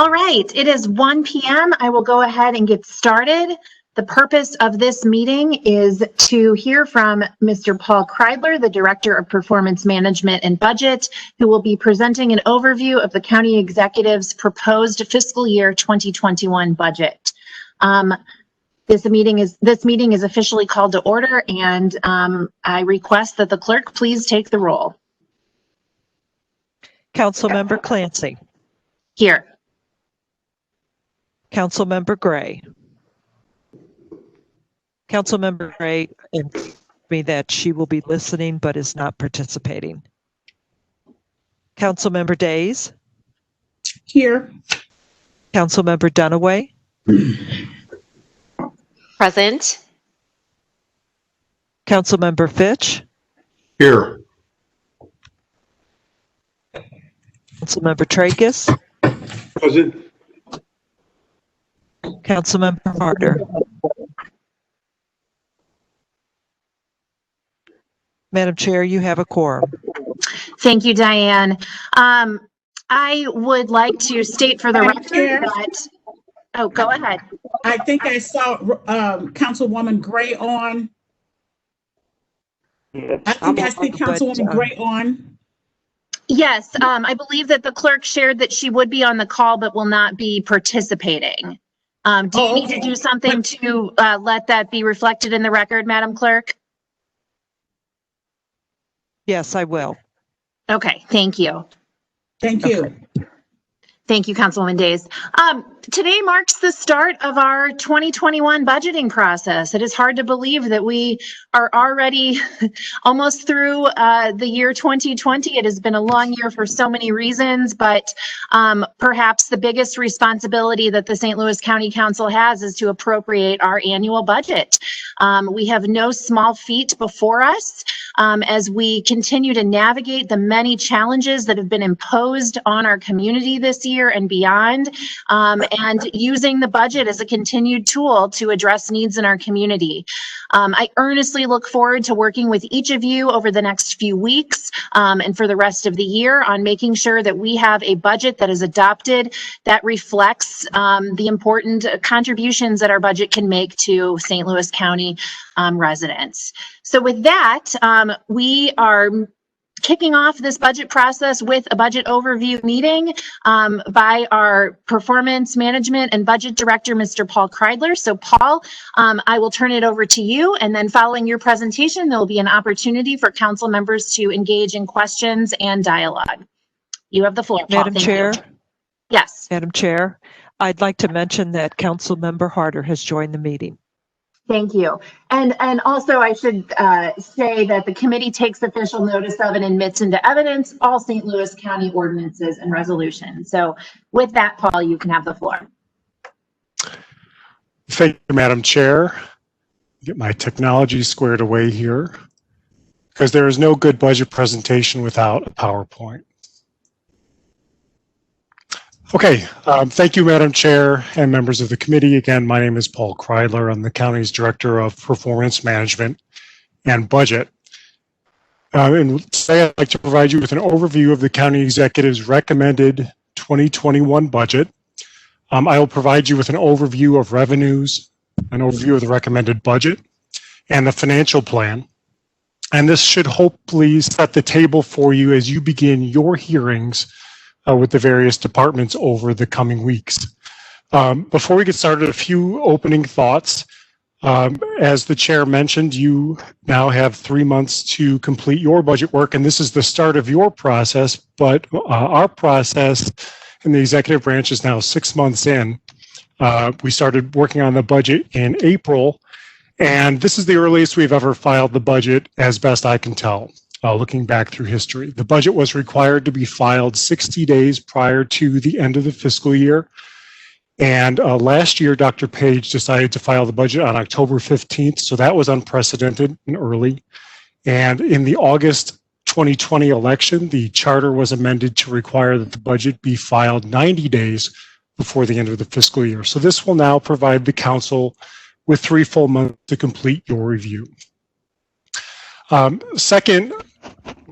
All right, it is 1 p.m. I will go ahead and get started. The purpose of this meeting is to hear from Mr. Paul Kreidler, the Director of Performance Management and Budget, who will be presenting an overview of the County Executive's proposed fiscal year 2021 budget. This meeting is officially called to order, and I request that the clerk please take the roll. Councilmember Clancy. Here. Councilmember Gray. Councilmember Gray informed me that she will be listening but is not participating. Councilmember Days. Here. Councilmember Dunaway. Present. Councilmember Fitch. Here. Councilmember Tracus. Present. Councilmember Harder. Madam Chair, you have a quorum. Thank you, Diane. I would like to state for the record that, oh, go ahead. I think I saw Councilwoman Gray on. I think I see Councilwoman Gray on. Yes, I believe that the clerk shared that she would be on the call but will not be participating. Do you need to do something to let that be reflected in the record, Madam Clerk? Yes, I will. Okay, thank you. Thank you. Okay. Thank you, Councilwoman Days. Today marks the start of our 2021 budgeting process. It is hard to believe that we are already almost through the year 2020. It has been a long year for so many reasons, but perhaps the biggest responsibility that the St. Louis County Council has is to appropriate our annual budget. We have no small feat before us as we continue to navigate the many challenges that have been imposed on our community this year and beyond, and using the budget as a continued tool to address needs in our community. I earnestly look forward to working with each of you over the next few weeks and for the rest of the year on making sure that we have a budget that is adopted that reflects the important contributions that our budget can make to St. Louis County residents. So with that, we are kicking off this budget process with a budget overview meeting by our Performance Management and Budget Director, Mr. Paul Kreidler. So Paul, I will turn it over to you, and then following your presentation, there will be an opportunity for council members to engage in questions and dialogue. You have the floor, Paul. Madam Chair. Yes. Madam Chair, I'd like to mention that Councilmember Harder has joined the meeting. Thank you. And also I should say that the committee takes official notice of and admits into evidence all St. Louis County ordinances and resolutions. So with that, Paul, you can have the floor. Thank you, Madam Chair. Get my technology squared away here, because there is no good budget presentation without a PowerPoint. Okay, thank you, Madam Chair and members of the committee. Again, my name is Paul Kreidler. I'm the county's Director of Performance Management and Budget. And today I'd like to provide you with an overview of the county executive's recommended 2021 budget. I will provide you with an overview of revenues, an overview of the recommended budget, and the financial plan. And this should hopefully set the table for you as you begin your hearings with the various departments over the coming weeks. Before we get started, a few opening thoughts. As the chair mentioned, you now have 3 months to complete your budget work, and this is the start of your process, but our process in the executive branch is now 6 months in. We started working on the budget in April, and this is the earliest we've ever filed the budget, as best I can tell. Looking back through history. The budget was required to be filed 60 days prior to the end of the fiscal year. And last year, Dr. Page decided to file the budget on October 15th, so that was unprecedented and early. And in the August 2020 election, the charter was amended to require that the budget be filed 90 days before the end of the fiscal year. So this will now provide the council with 3 full months to complete your review. Second,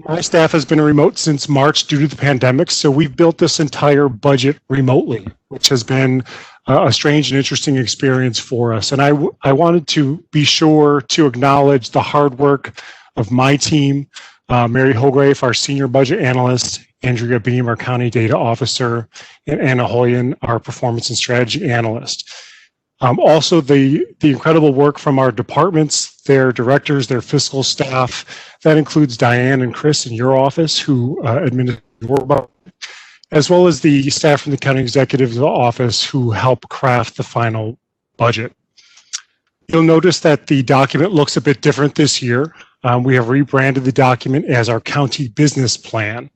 my staff has been remote since March due to the pandemic, so we've built this entire budget remotely. which has been a strange and interesting experience for us. And I wanted to be sure to acknowledge the hard work of my team, Mary Holgrave, our senior budget analyst, Andrea Beam, our county data officer, and Anna Hoyen, our performance and strategy analyst. Also, the incredible work from our departments, their directors, their fiscal staff. That includes Diane and Chris in your office who administer the work, as well as the staff from the county executive's office who help craft the final budget. You'll notice that the document looks a bit different this year. We have rebranded the document as our county business plan.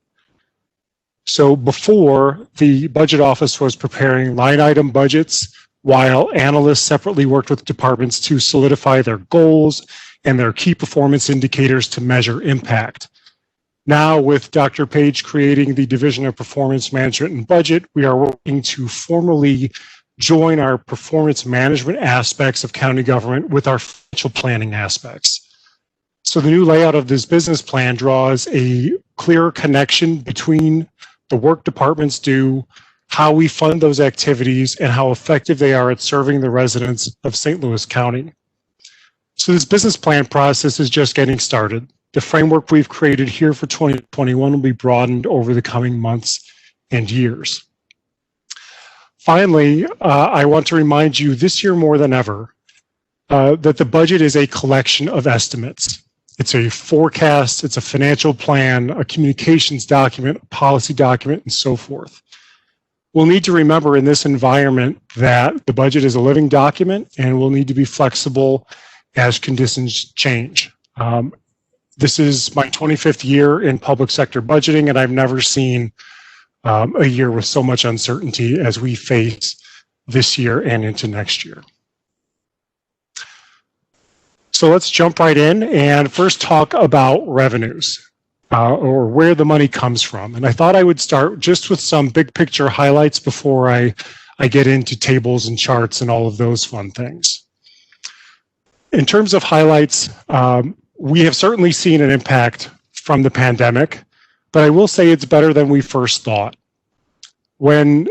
So before, the budget office was preparing line item budgets while analysts separately worked with departments to solidify their goals and their key performance indicators to measure impact. Now, with Dr. Page creating the Division of Performance Management and Budget, we are working to formally join our performance management aspects of county government with our financial planning aspects. So the new layout of this business plan draws a clear connection between the work departments do, how we fund those activities, and how effective they are at serving the residents of St. Louis County. So this business plan process is just getting started. The framework we've created here for 2021 will be broadened over the coming months and years. Finally, I want to remind you this year more than ever that the budget is a collection of estimates. It's a forecast, it's a financial plan, a communications document, a policy document, and so forth. We'll need to remember in this environment that the budget is a living document and will need to be flexible as conditions change. This is my 25th year in public sector budgeting, and I've never seen a year with so much uncertainty as we face this year and into next year. So let's jump right in and first talk about revenues, or where the money comes from. And I thought I would start just with some big picture highlights before I get into tables and charts and all of those fun things. In terms of highlights, we have certainly seen an impact from the pandemic, but I will say it's better than we first thought. When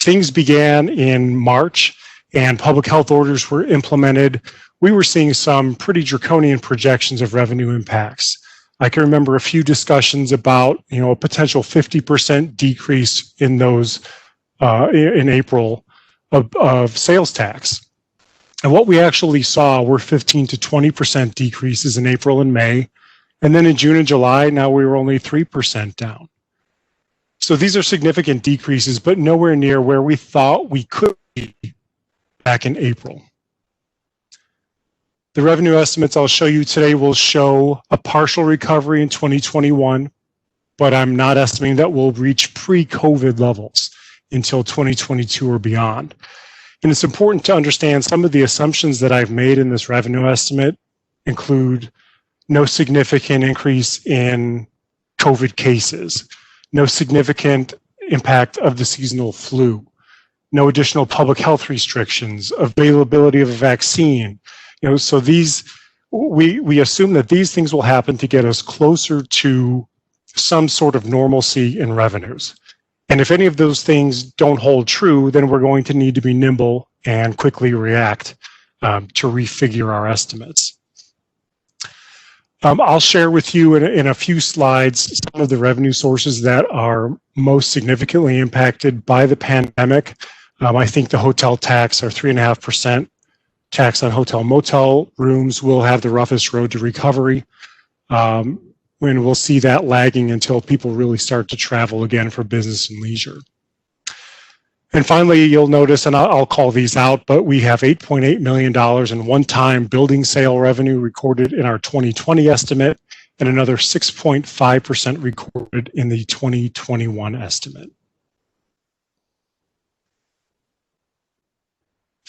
things began in March and public health orders were implemented, we were seeing some pretty draconian projections of revenue impacts. I can remember a few discussions about, a potential 50% decrease in those in April of sales tax. And what we actually saw were 15 to 20% decreases in April and May. And then in June and July, now we were only 3% down. So these are significant decreases, but nowhere near where we thought we could be back in April. The revenue estimates I'll show you today will show a partial recovery in 2021, but I'm not estimating that we'll reach pre-COVID levels until 2022 or beyond. And it's important to understand some of the assumptions that I've made in this revenue estimate include no significant increase in COVID cases, no significant impact of the seasonal flu, no additional public health restrictions, availability of a vaccine. So we assume that these things will happen to get us closer to some sort of normalcy in revenues. And if any of those things don't hold true, then we're going to need to be nimble and quickly react to refigure our estimates. I'll share with you in a few slides some of the revenue sources that are most significantly impacted by the pandemic. I think the hotel tax, our 3.5% tax on hotel motel rooms, will have the roughest road to recovery. When we'll see that lagging until people really start to travel again for business and leisure. And finally, you'll notice, and I'll call these out, but we have $8.8 million in one-time building sale revenue recorded in our 2020 estimate, and another 6.5% recorded in the 2021 estimate.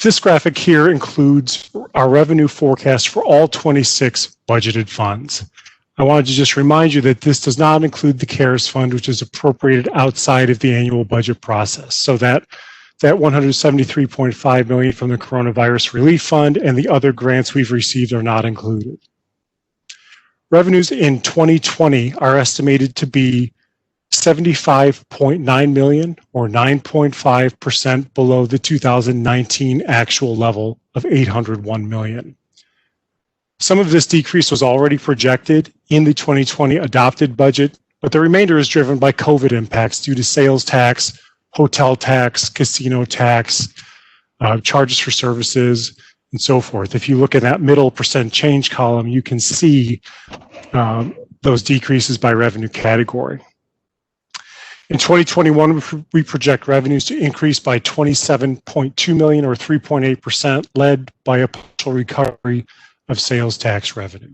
This graphic here includes our revenue forecast for all 26 budgeted funds. I wanted to just remind you that this does not include the CARES fund, which is appropriated outside of the annual budget process. So that $173.5 million from the Coronavirus Relief Fund and the other grants we've received are not included. Revenues in 2020 are estimated to be $75.9 million, or 9.5% below the 2019 actual level of $801 million. Some of this decrease was already projected in the 2020 adopted budget, but the remainder is driven by COVID impacts due to sales tax, hotel tax, casino tax, charges for services, and so forth. If you look at that middle percent change column, you can see those decreases by revenue category. In 2021, we project revenues to increase by $27.2 million, or 3.8%, led by a partial recovery of sales tax revenue.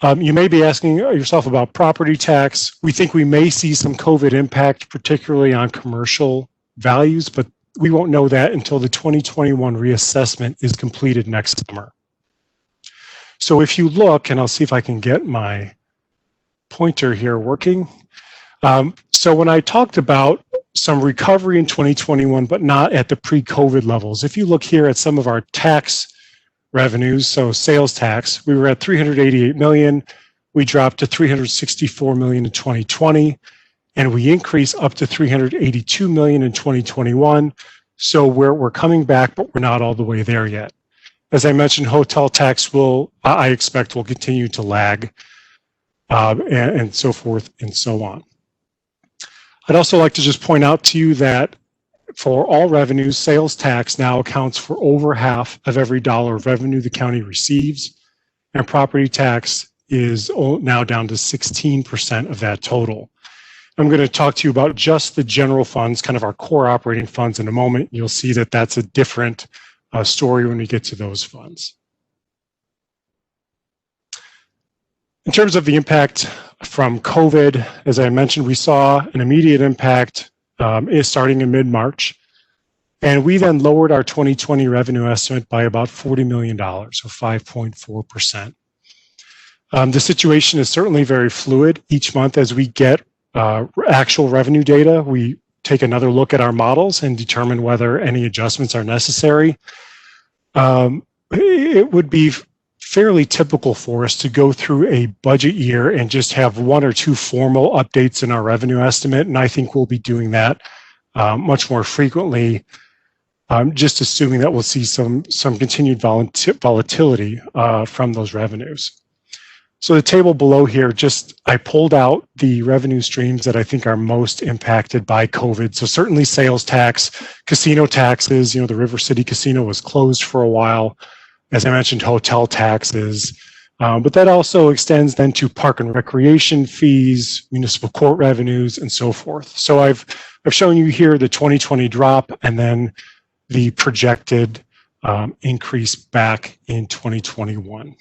You may be asking yourself about property tax. We think we may see some COVID impact, particularly on commercial values, but we won't know that until the 2021 reassessment is completed next summer. So if you look, and I'll see if I can get my pointer here working. So when I talked about some recovery in 2021, but not at the pre-COVID levels, if you look here at some of our tax revenues, so sales tax, we were at $388 million. We dropped to $364 million in 2020, and we increased up to $382 million in 2021. So we're coming back, but we're not all the way there yet. As I mentioned, hotel tax I expect will continue to lag, and so forth and so on. I'd also like to just point out to you that for all revenues, sales tax now accounts for over half of every dollar of revenue the county receives, and property tax is now down to 16% of that total. I'm going to talk to you about just the general funds, kind of our core operating funds, in a moment. You'll see that that's a different story when we get to those funds. In terms of the impact from COVID, as I mentioned, we saw an immediate impact starting in mid-March, and we then lowered our 2020 revenue estimate by about $40 million, so 5.4%. The situation is certainly very fluid. Each month as we get actual revenue data, we take another look at our models and determine whether any adjustments are necessary. It would be fairly typical for us to go through a budget year and just have one or two formal updates in our revenue estimate, and I think we'll be doing that much more frequently, just assuming that we'll see some continued volatility from those revenues. So the table below here, I pulled out the revenue streams that I think are most impacted by COVID. So certainly sales tax, casino taxes, the River City Casino was closed for a while. As I mentioned, hotel taxes, but that also extends then to park and recreation fees, municipal court revenues, and so forth. So I've shown you here the 2020 drop and then the projected increase back in 2021.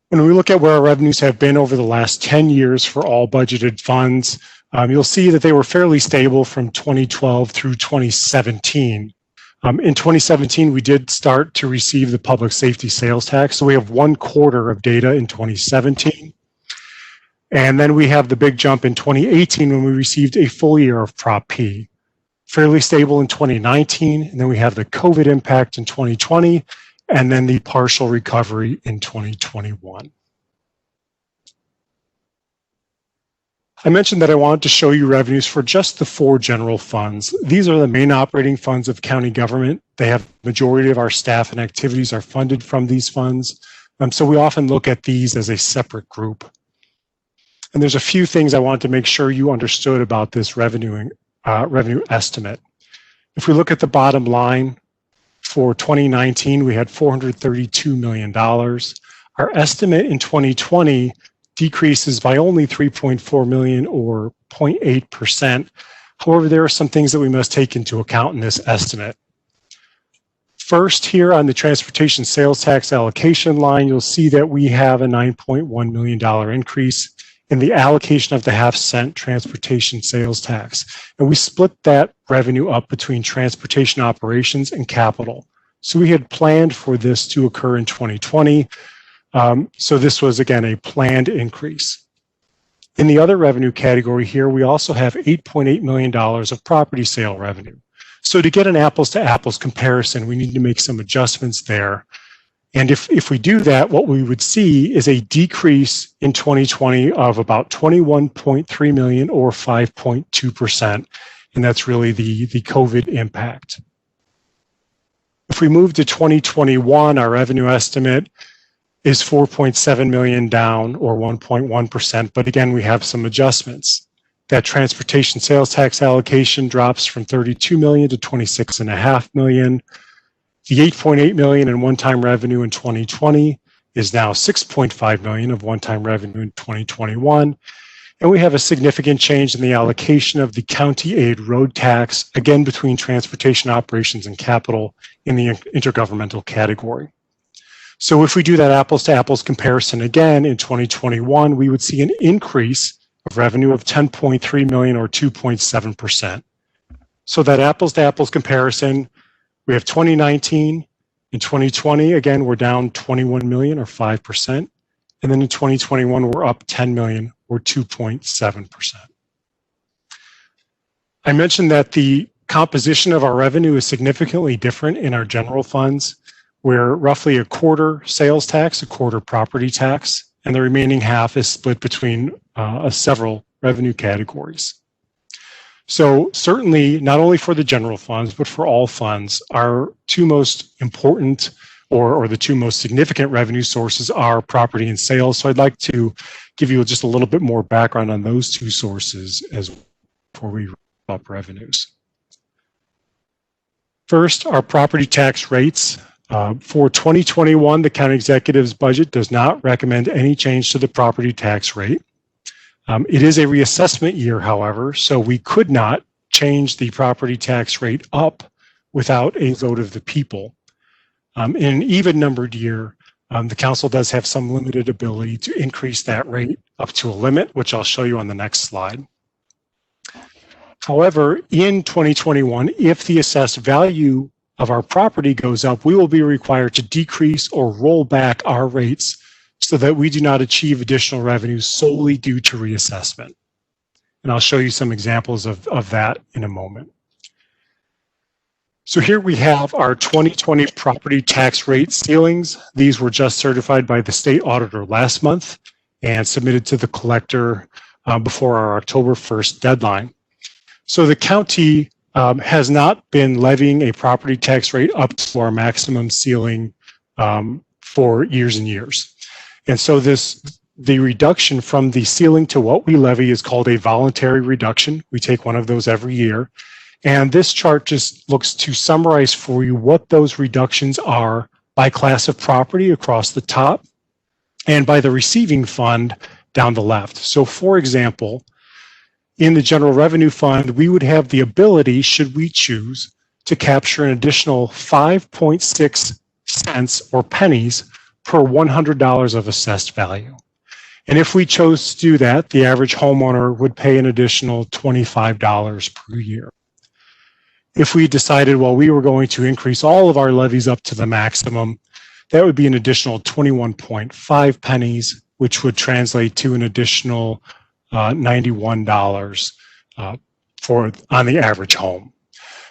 When we look at where our revenues have been over the last 10 years for all budgeted funds, you'll see that they were fairly stable from 2012 through 2017. In 2017, we did start to receive the public safety sales tax. So we have 1 quarter of data in 2017. And then we have the big jump in 2018 when we received a full year of Prop P. Fairly stable in 2019. And then we have the COVID impact in 2020, and then the partial recovery in 2021. I mentioned that I wanted to show you revenues for just the 4 general funds. These are the main operating funds of county government. They have the majority of our staff and activities are funded from these funds. So we often look at these as a separate group. And there's a few things I wanted to make sure you understood about this revenue estimate. If we look at the bottom line, for 2019, we had $432 million. Our estimate in 2020 decreases by only $3.4 million, or 0.8%. However, there are some things that we must take into account in this estimate. First, here on the transportation sales tax allocation line, you'll see that we have a $9.1 million increase in the allocation of the half-cent transportation sales tax. And we split that revenue up between transportation operations and capital. So we had planned for this to occur in 2020. So this was, again, a planned increase. In the other revenue category here, we also have $8.8 million of property sale revenue. So to get an apples to apples comparison, we need to make some adjustments there. And if we do that, what we would see is a decrease in 2020 of about 21.3 million or 5.2%. And that's really the COVID impact. If we move to 2021, our revenue estimate is 4.7 million down or 1.1%. But again, we have some adjustments. That transportation sales tax allocation drops from 32 million to 26.5 million. The 8.8 million in one-time revenue in 2020 is now 6.5 million of one-time revenue in 2021. And we have a significant change in the allocation of the county aid road tax, again between transportation operations and capital in the intergovernmental category. So if we do that apples to apples comparison again in 2021, we would see an increase of revenue of 10.3 million or 2.7%. So that apples to apples comparison, we have 2019 and 2020, again, we're down 21 million or 5%. And then in 2021, we're up 10 million or 2.7%. I mentioned that the composition of our revenue is significantly different in our general funds, where roughly a quarter sales tax, a quarter property tax, and the remaining half is split between several revenue categories. So certainly, not only for the general funds, but for all funds, our two most important or the two most significant revenue sources are property and sales. So I'd like to give you just a little bit more background on those two sources as before we wrap up revenues. First, our property tax rates. For 2021, the county executive's budget does not recommend any change to the property tax rate. It is a reassessment year, however, so we could not change the property tax rate up without a vote of the people. In an even-numbered year, the council does have some limited ability to increase that rate up to a limit, which I'll show you on the next slide. However, in 2021, if the assessed value of our property goes up, we will be required to decrease or roll back our rates so that we do not achieve additional revenues solely due to reassessment. And I'll show you some examples of that in a moment. So here we have our 2020 property tax rate ceilings. These were just certified by the state auditor last month and submitted to the collector before our October 1st deadline. So the county has not been levying a property tax rate up to our maximum ceiling for years and years. And so the reduction from the ceiling to what we levy is called a voluntary reduction. We take one of those every year. And this chart just looks to summarize for you what those reductions are by class of property across the top and by the receiving fund down the left. So for example, in the general revenue fund, we would have the ability, should we choose, to capture an additional 5.6 cents or pennies per $100 of assessed value. And if we chose to do that, the average homeowner would pay an additional $25 per year. If we decided, well, we were going to increase all of our levies up to the maximum, that would be an additional 21.5 pennies, which would translate to an additional $91 on the average home.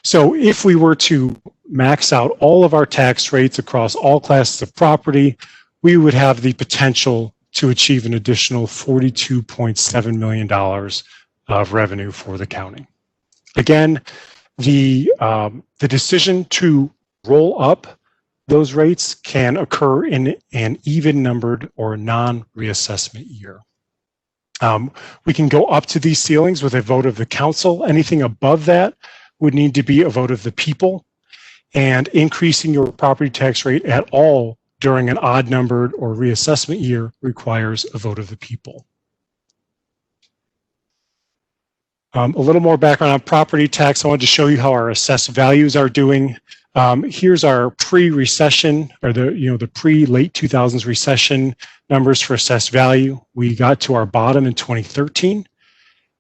So if we were to max out all of our tax rates across all classes of property, we would have the potential to achieve an additional $42.7 million of revenue for the county. Again, the decision to roll up those rates can occur in an even-numbered or non-reassessment year. We can go up to these ceilings with a vote of the council. Anything above that would need to be a vote of the people, and increasing your property tax rate at all during an odd-numbered or reassessment year requires a vote of the people. A little more background on property tax. I wanted to show you how our assessed values are doing. Here's our pre-recession, or the pre-late 2000s recession numbers for assessed value. We got to our bottom in 2013,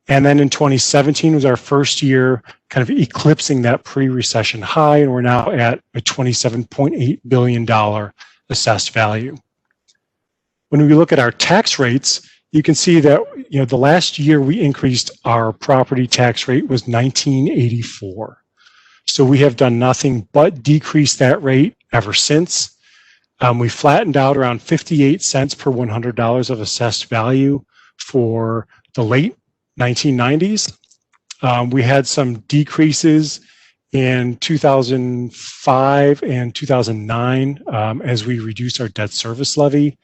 and then in 2017 was our first year kind of eclipsing that pre-recession high, and we're now at a $27.8 billion assessed value. When we look at our tax rates, you can see that the last year we increased our property tax rate was 1984. So we have done nothing but decrease that rate ever since. We flattened out around 58 cents per $100 of assessed value for the late 1990s. We had some decreases in 2005 and 2009 as we reduced our debt service levy.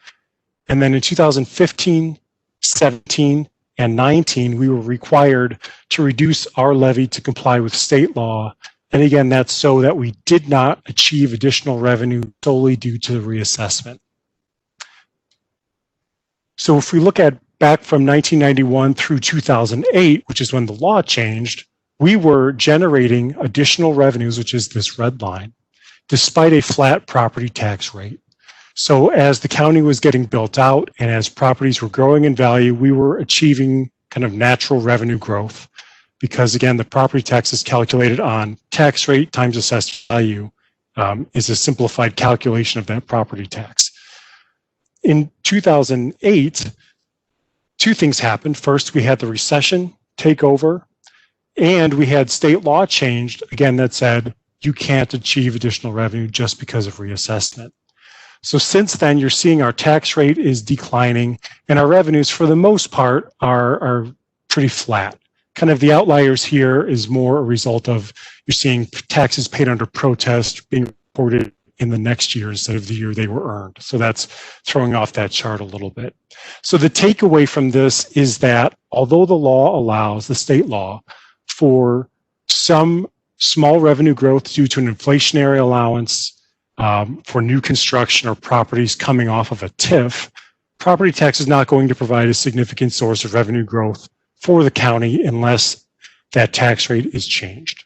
And then in 2015, 17, and 19, we were required to reduce our levy to comply with state law. And again, that's so that we did not achieve additional revenue solely due to the reassessment. So if we look at back from 1991 through 2008, which is when the law changed, we were generating additional revenues, which is this red line, despite a flat property tax rate. So as the county was getting built out and as properties were growing in value, we were achieving kind of natural revenue growth because, again, the property tax is calculated on tax rate times assessed value is a simplified calculation of that property tax. In 2008, two things happened. First, we had the recession take over, and we had state law changed, again, that said you can't achieve additional revenue just because of reassessment. So since then, you're seeing our tax rate is declining, and our revenues, for the most part, are pretty flat. Kind of the outliers here is more a result of you're seeing taxes paid under protest being reported in the next year instead of the year they were earned. So that's throwing off that chart a little bit. So the takeaway from this is that although the law allows, the state law, for some small revenue growth due to an inflationary allowance for new construction or properties coming off of a TIF, property tax is not going to provide a significant source of revenue growth for the county unless that tax rate is changed.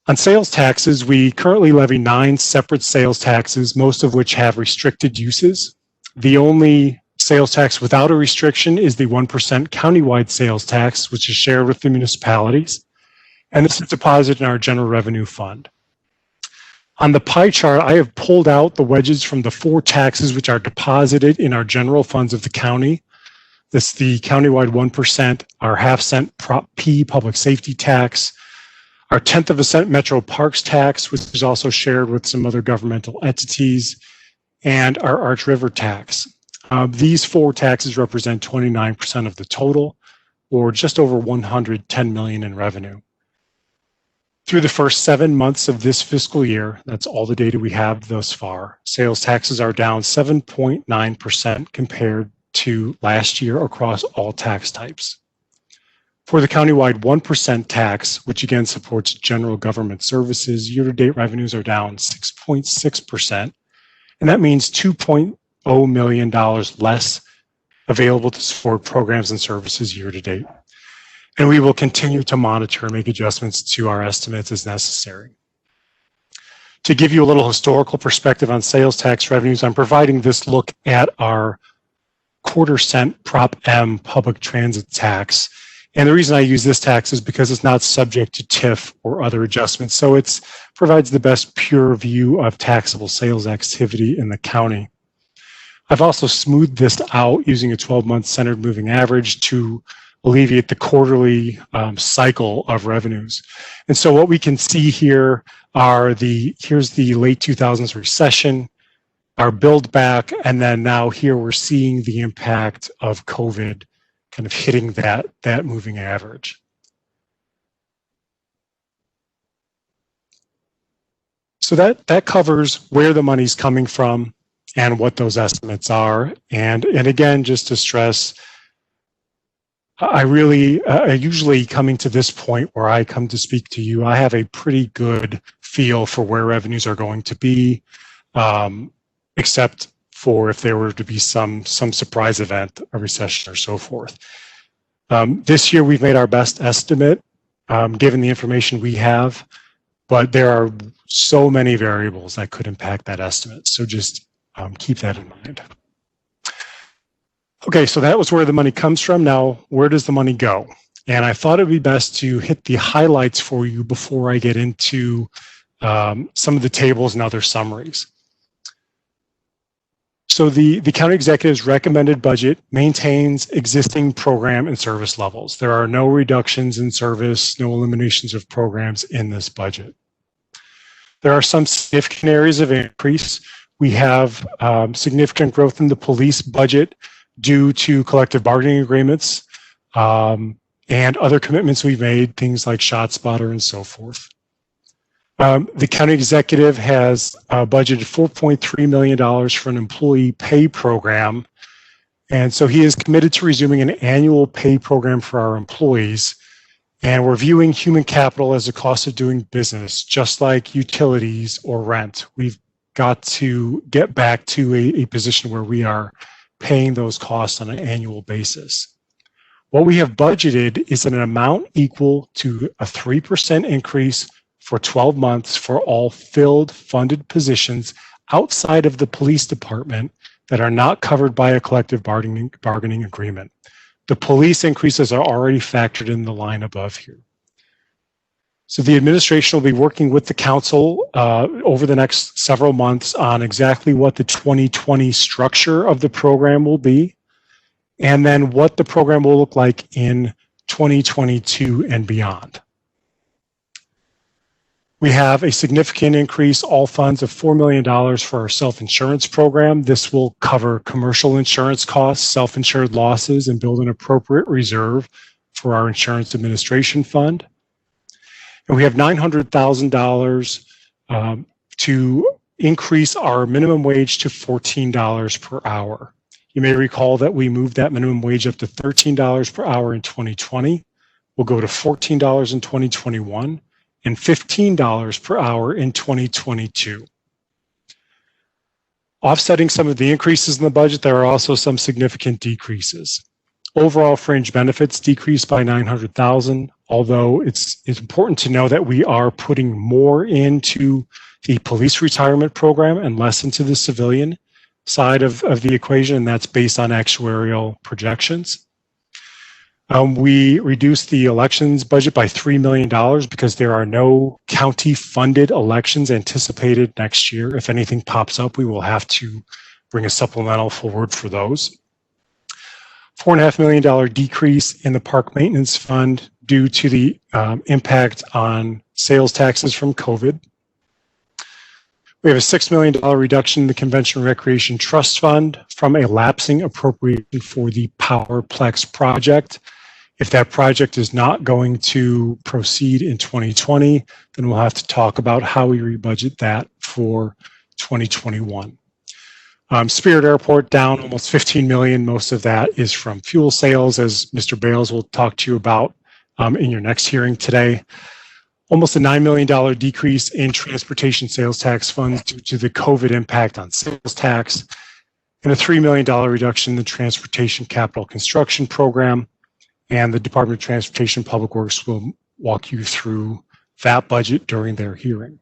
On sales taxes, we currently levy 9 separate sales taxes, most of which have restricted uses. The only sales tax without a restriction is the 1% countywide sales tax, which is shared with the municipalities. And this is deposited in our general revenue fund. On the pie chart, I have pulled out the wedges from the 4 taxes which are deposited in our general funds of the county. This is the countywide 1%, our half-cent Prop P public safety tax, our 1/10 of a cent Metro Parks tax, which is also shared with some other governmental entities, and our Arch River tax. These 4 taxes represent 29% of the total, or just over $110 million in revenue. Through the first 7 months of this fiscal year, that's all the data we have thus far, sales taxes are down 7.9% compared to last year across all tax types. For the countywide 1% tax, which again supports general government services, year-to-date revenues are down 6.6%, and that means $2.0 million less available to support programs and services year-to-date. And we will continue to monitor and make adjustments to our estimates as necessary. To give you a little historical perspective on sales tax revenues, I'm providing this look at our 1/4 cent Prop M public transit tax. And the reason I use this tax is because it's not subject to TIF or other adjustments. So it provides the best pure view of taxable sales activity in the county. I've also smoothed this out using a 12-month centered moving average to alleviate the quarterly cycle of revenues. And so what we can see here are here's the late 2000s recession, our build back, and then now here we're seeing the impact of COVID kind of hitting that moving average. So that covers where the money's coming from and what those estimates are. And again, just to stress, I usually coming to this point where I come to speak to you, I have a pretty good feel for where revenues are going to be, except for if there were to be some surprise event, a recession or so forth. This year we've made our best estimate given the information we have, but there are so many variables that could impact that estimate. So just keep that in mind. Okay, so that was where the money comes from. Now, where does the money go? And I thought it'd be best to hit the highlights for you before I get into some of the tables and other summaries. So the county executive's recommended budget maintains existing program and service levels. There are no reductions in service, no eliminations of programs in this budget. There are some significant areas of increase. We have significant growth in the police budget due to collective bargaining agreements and other commitments we've made, things like ShotSpotter and so forth. The county executive has budgeted $4.3 million for an employee pay program. And so he is committed to resuming an annual pay program for our employees. And we're viewing human capital as a cost of doing business, just like utilities or rent. We've got to get back to a position where we are paying those costs on an annual basis. What we have budgeted is an amount equal to a 3% increase for 12 months for all filled funded positions outside of the police department that are not covered by a collective bargaining agreement. The police increases are already factored in the line above here. So the administration will be working with the council over the next several months on exactly what the 2020 structure of the program will be, and then what the program will look like in 2022 and beyond. We have a significant increase, all funds of $4 million for our self-insurance program. This will cover commercial insurance costs, self-insured losses, and build an appropriate reserve for our insurance administration fund. And we have $900,000 to increase our minimum wage to $14 per hour. You may recall that we moved that minimum wage up to $13 per hour in 2020. We'll go to $14 in 2021 and $15 per hour in 2022. Offsetting some of the increases in the budget, there are also some significant decreases. Overall fringe benefits decreased by $900,000, although it's important to know that we are putting more into the police retirement program and less into the civilian side of the equation, and that's based on actuarial projections. We reduced the elections budget by $3 million because there are no county-funded elections anticipated next year. If anything pops up, we will have to bring a supplemental forward for those. $4.5 million decrease in the park maintenance fund due to the impact on sales taxes from COVID. We have a $6 million reduction in the Convention and Recreation Trust Fund from a lapsing appropriation for the Powerplex project. If that project is not going to proceed in 2020, then we'll have to talk about how we rebudget that for 2021. Spirit Airport down almost $15 million. Most of that is from fuel sales, as Mr. Bales will talk to you about in your next hearing today. Almost a $9 million decrease in transportation sales tax funds due to the COVID impact on sales tax, and a $3 million reduction in the Transportation Capital Construction Program. And the Department of Transportation Public Works will walk you through that budget during their hearing.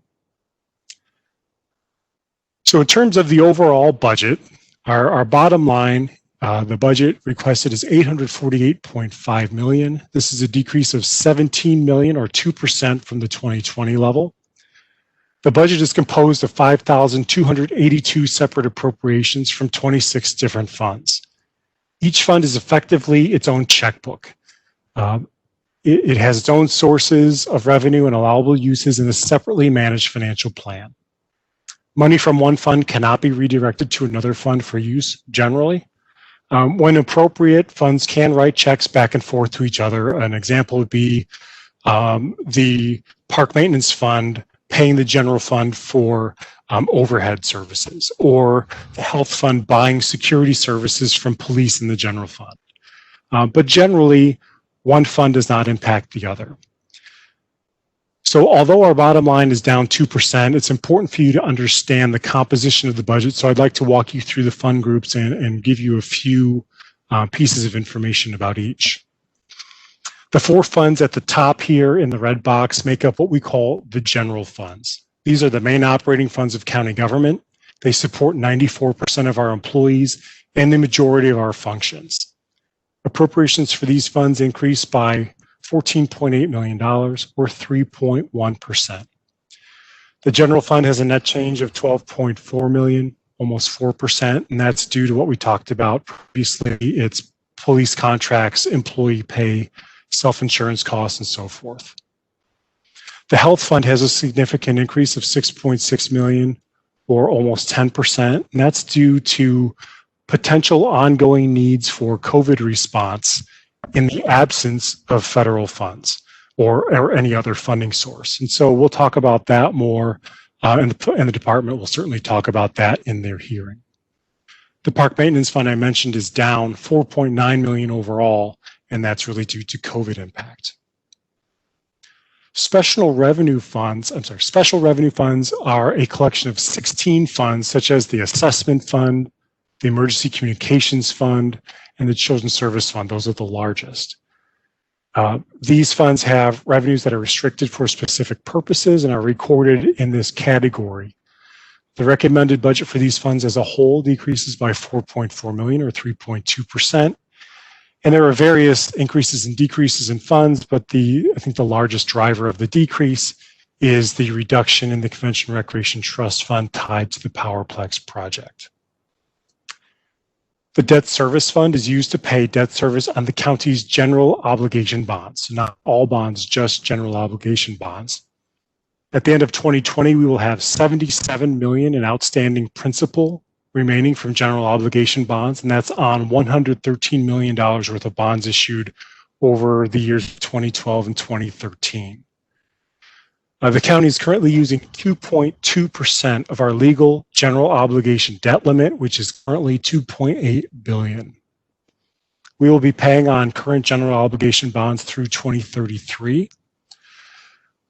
So in terms of the overall budget, our bottom line, the budget requested is $848.5 million. This is a decrease of $17 million or 2% from the 2020 level. The budget is composed of 5,282 separate appropriations from 26 different funds. Each fund is effectively its own checkbook. It has its own sources of revenue and allowable uses in a separately managed financial plan. Money from one fund cannot be redirected to another fund for use generally. When appropriate, funds can write checks back and forth to each other. An example would be the Park Maintenance Fund paying the general fund for overhead services, or the Health Fund buying security services from police in the general fund. But generally, one fund does not impact the other. So although our bottom line is down 2%, it's important for you to understand the composition of the budget. So I'd like to walk you through the fund groups and give you a few pieces of information about each. The four funds at the top here in the red box make up what we call the general funds. These are the main operating funds of county government. They support 94% of our employees and the majority of our functions. Appropriations for these funds increased by $14.8 million, or 3.1%. The general fund has a net change of $12.4 million, almost 4%, and that's due to what we talked about previously. It's police contracts, employee pay, self-insurance costs, and so forth. The health fund has a significant increase of 6.6 million, or almost 10%, and that's due to potential ongoing needs for COVID response in the absence of federal funds or any other funding source. And so we'll talk about that more, and the department will certainly talk about that in their hearing. The park maintenance fund I mentioned is down 4.9 million overall, and that's really due to COVID impact. Special revenue funds are a collection of 16 funds, such as the assessment fund, the emergency communications fund, and the children's service fund. Those are the largest. These funds have revenues that are restricted for specific purposes and are recorded in this category. The recommended budget for these funds as a whole decreases by 4.4 million, or 3.2%. And there are various increases and decreases in funds, but I think the largest driver of the decrease is the reduction in the Convention Recreation Trust Fund tied to the Powerplex project. The debt service fund is used to pay debt service on the county's general obligation bonds, so not all bonds, just general obligation bonds. At the end of 2020, we will have 77 million in outstanding principal remaining from general obligation bonds, and that's on $113 million worth of bonds issued over the years 2012 and 2013. The county is currently using 2.2% of our legal general obligation debt limit, which is currently 2.8 billion. We will be paying on current general obligation bonds through 2033.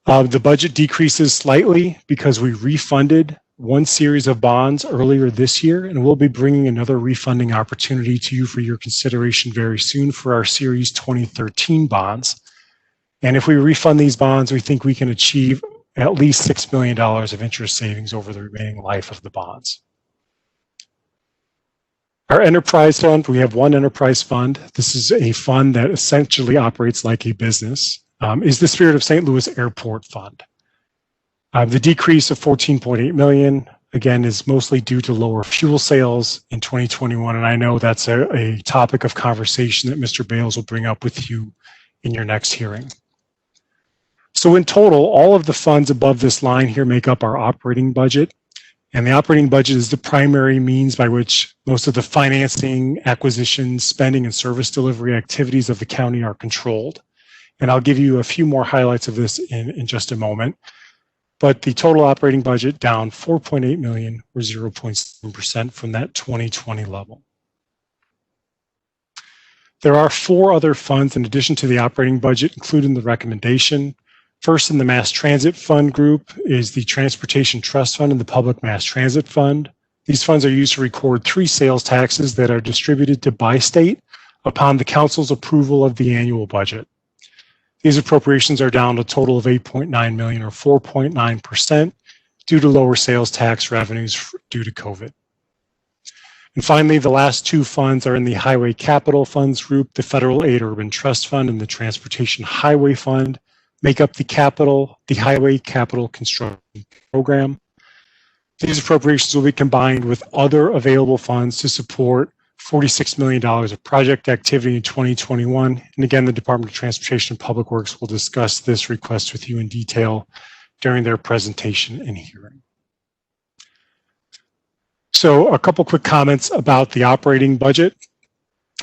The budget decreases slightly because we refunded one series of bonds earlier this year, and we'll be bringing another refunding opportunity to you for your consideration very soon for our Series 2013 bonds. And if we refund these bonds, we think we can achieve at least $6 million of interest savings over the remaining life of the bonds. Our enterprise fund, we have one enterprise fund. This is a fund that essentially operates like a business, is the Spirit of St. Louis Airport Fund. The decrease of 14.8 million, again, is mostly due to lower fuel sales in 2021, and I know that's a topic of conversation that Mr. Bales will bring up with you in your next hearing. So in total, all of the funds above this line here make up our operating budget, and the operating budget is the primary means by which most of the financing, acquisition, spending, and service delivery activities of the county are controlled. And I'll give you a few more highlights of this in just a moment. But the total operating budget down 4.8 million, or 0.7% from that 2020 level. There are 4 other funds in addition to the operating budget included in the recommendation. First, in the Mass Transit Fund group is the Transportation Trust Fund and the Public Mass Transit Fund. These funds are used to record 3 sales taxes that are distributed to bi-state upon the council's approval of the annual budget. These appropriations are down to a total of 8.9 million, or 4.9%, due to lower sales tax revenues due to COVID. And finally, the last 2 funds are in the Highway Capital Funds group. The Federal Aid Urban Trust Fund and the Transportation Highway Fund make up the Highway Capital Construction Program. These appropriations will be combined with other available funds to support $46 million of project activity in 2021. And again, the Department of Transportation and Public Works will discuss this request with you in detail during their presentation and hearing. So a couple quick comments about the operating budget,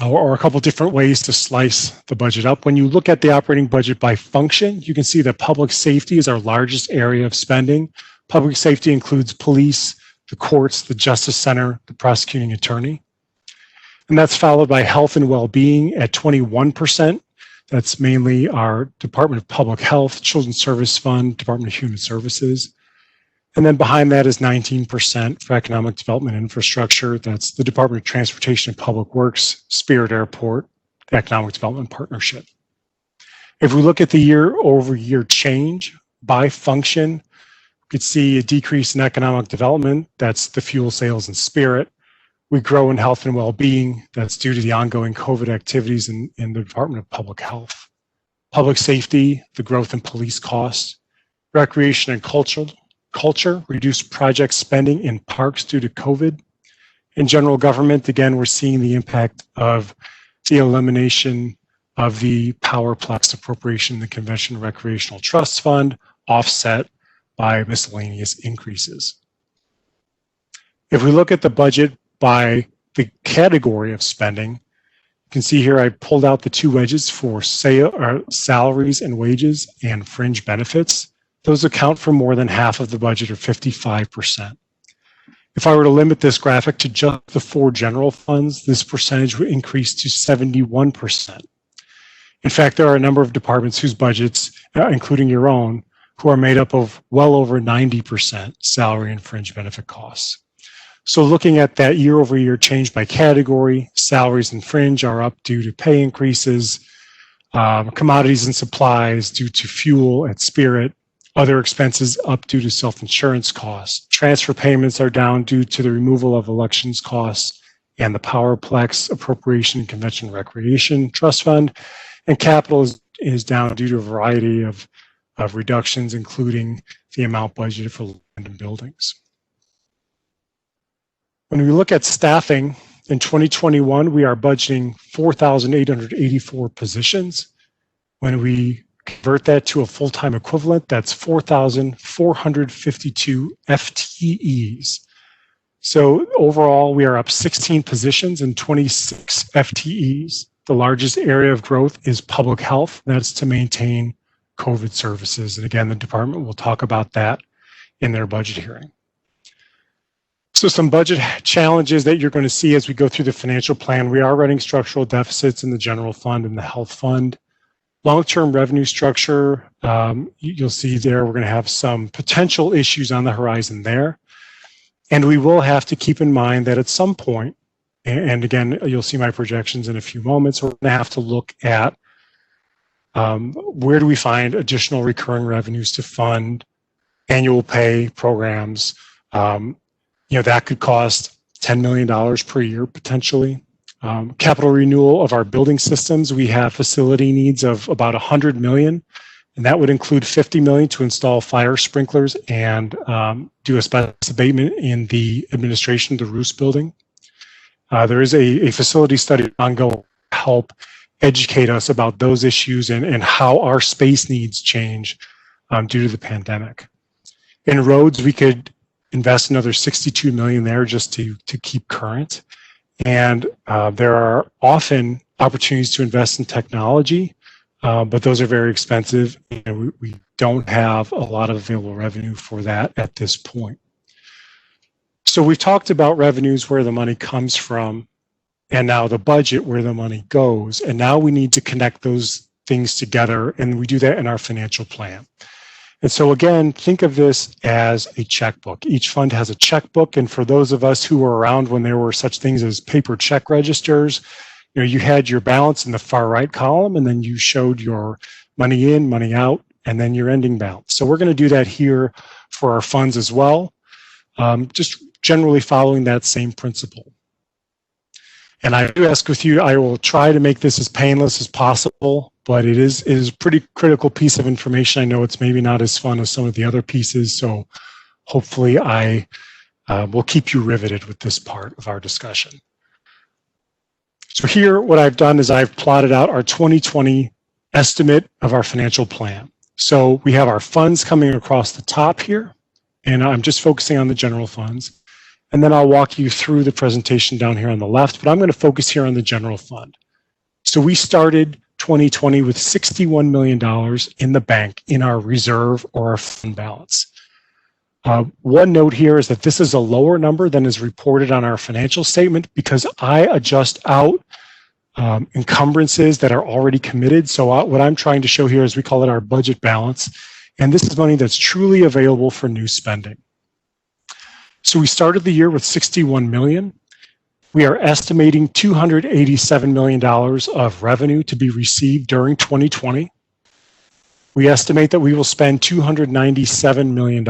or a couple different ways to slice the budget up. When you look at the operating budget by function, you can see that public safety is our largest area of spending. Public safety includes police, the courts, the Justice Center, the prosecuting attorney. And that's followed by health and well-being at 21%. That's mainly our Department of Public Health, Children's Service Fund, Department of Human Services. And then behind that is 19% for economic development infrastructure. That's the Department of Transportation and Public Works, Spirit Airport, the Economic Development Partnership. If we look at the year-over-year change by function, we could see a decrease in economic development. That's the fuel sales and Spirit. We grow in health and well-being. That's due to the ongoing COVID activities in the Department of Public Health. Public safety, the growth in police costs. Recreation and culture, reduced project spending in parks due to COVID. In general government, again, we're seeing the impact of the elimination of the Powerplex appropriation in the Convention Recreational Trust Fund, offset by miscellaneous increases. If we look at the budget by the category of spending, you can see here I pulled out the two wedges for salaries and wages and fringe benefits. Those account for more than half of the budget, or 55%. If I were to limit this graphic to just the four general funds, this percentage would increase to 71%. In fact, there are a number of departments whose budgets, including your own, who are made up of well over 90% salary and fringe benefit costs. So looking at that year-over-year change by category, salaries and fringe are up due to pay increases, commodities and supplies due to fuel at Spirit, other expenses up due to self-insurance costs. Transfer payments are down due to the removal of elections costs and the Powerplex Appropriation and Convention Recreation Trust Fund. And capital is down due to a variety of reductions, including the amount budgeted for land and buildings. When we look at staffing, in 2021, we are budgeting 4,884 positions. When we convert that to a full-time equivalent, that's 4,452 FTEs. So overall, we are up 16 positions and 26 FTEs. The largest area of growth is public health. That's to maintain COVID services. And again, the department will talk about that in their budget hearing. So some budget challenges that you're going to see as we go through the financial plan. We are running structural deficits in the general fund and the health fund. Long-term revenue structure, you'll see there we're going to have some potential issues on the horizon there. And we will have to keep in mind that at some point, and again, you'll see my projections in a few moments, we're going to have to look at where do we find additional recurring revenues to fund annual pay programs. That could cost $10 million per year potentially. Capital renewal of our building systems, we have facility needs of about $100 million, and that would include $50 million to install fire sprinklers and do asbestos abatement in the administration of the Roos building. There is a facility study ongoing to help educate us about those issues and how our space needs change due to the pandemic. In roads, we could invest another $62 million there just to keep current. And there are often opportunities to invest in technology, but those are very expensive, and we don't have a lot of available revenue for that at this point. So we've talked about revenues, where the money comes from, and now the budget, where the money goes. And now we need to connect those things together, and we do that in our financial plan. And so again, think of this as a checkbook. Each fund has a checkbook, and for those of us who were around when there were such things as paper check registers, you had your balance in the far right column, and then you showed your money in, money out, and then your ending balance. So we're going to do that here for our funds as well, just generally following that same principle. And I do ask with you, I will try to make this as painless as possible, but it is a pretty critical piece of information. I know it's maybe not as fun as some of the other pieces, so hopefully I will keep you riveted with this part of our discussion. So here, what I've done is I've plotted out our 2020 estimate of our financial plan. So we have our funds coming across the top here, and I'm just focusing on the general funds. And then I'll walk you through the presentation down here on the left, but I'm going to focus here on the general fund. So we started 2020 with $61 million in the bank in our reserve or our fund balance. One note here is that this is a lower number than is reported on our financial statement because I adjust out encumbrances that are already committed. So what I'm trying to show here is we call it our budget balance. And this is money that's truly available for new spending. So we started the year with $61 million. We are estimating $287 million of revenue to be received during 2020. We estimate that we will spend $297 million.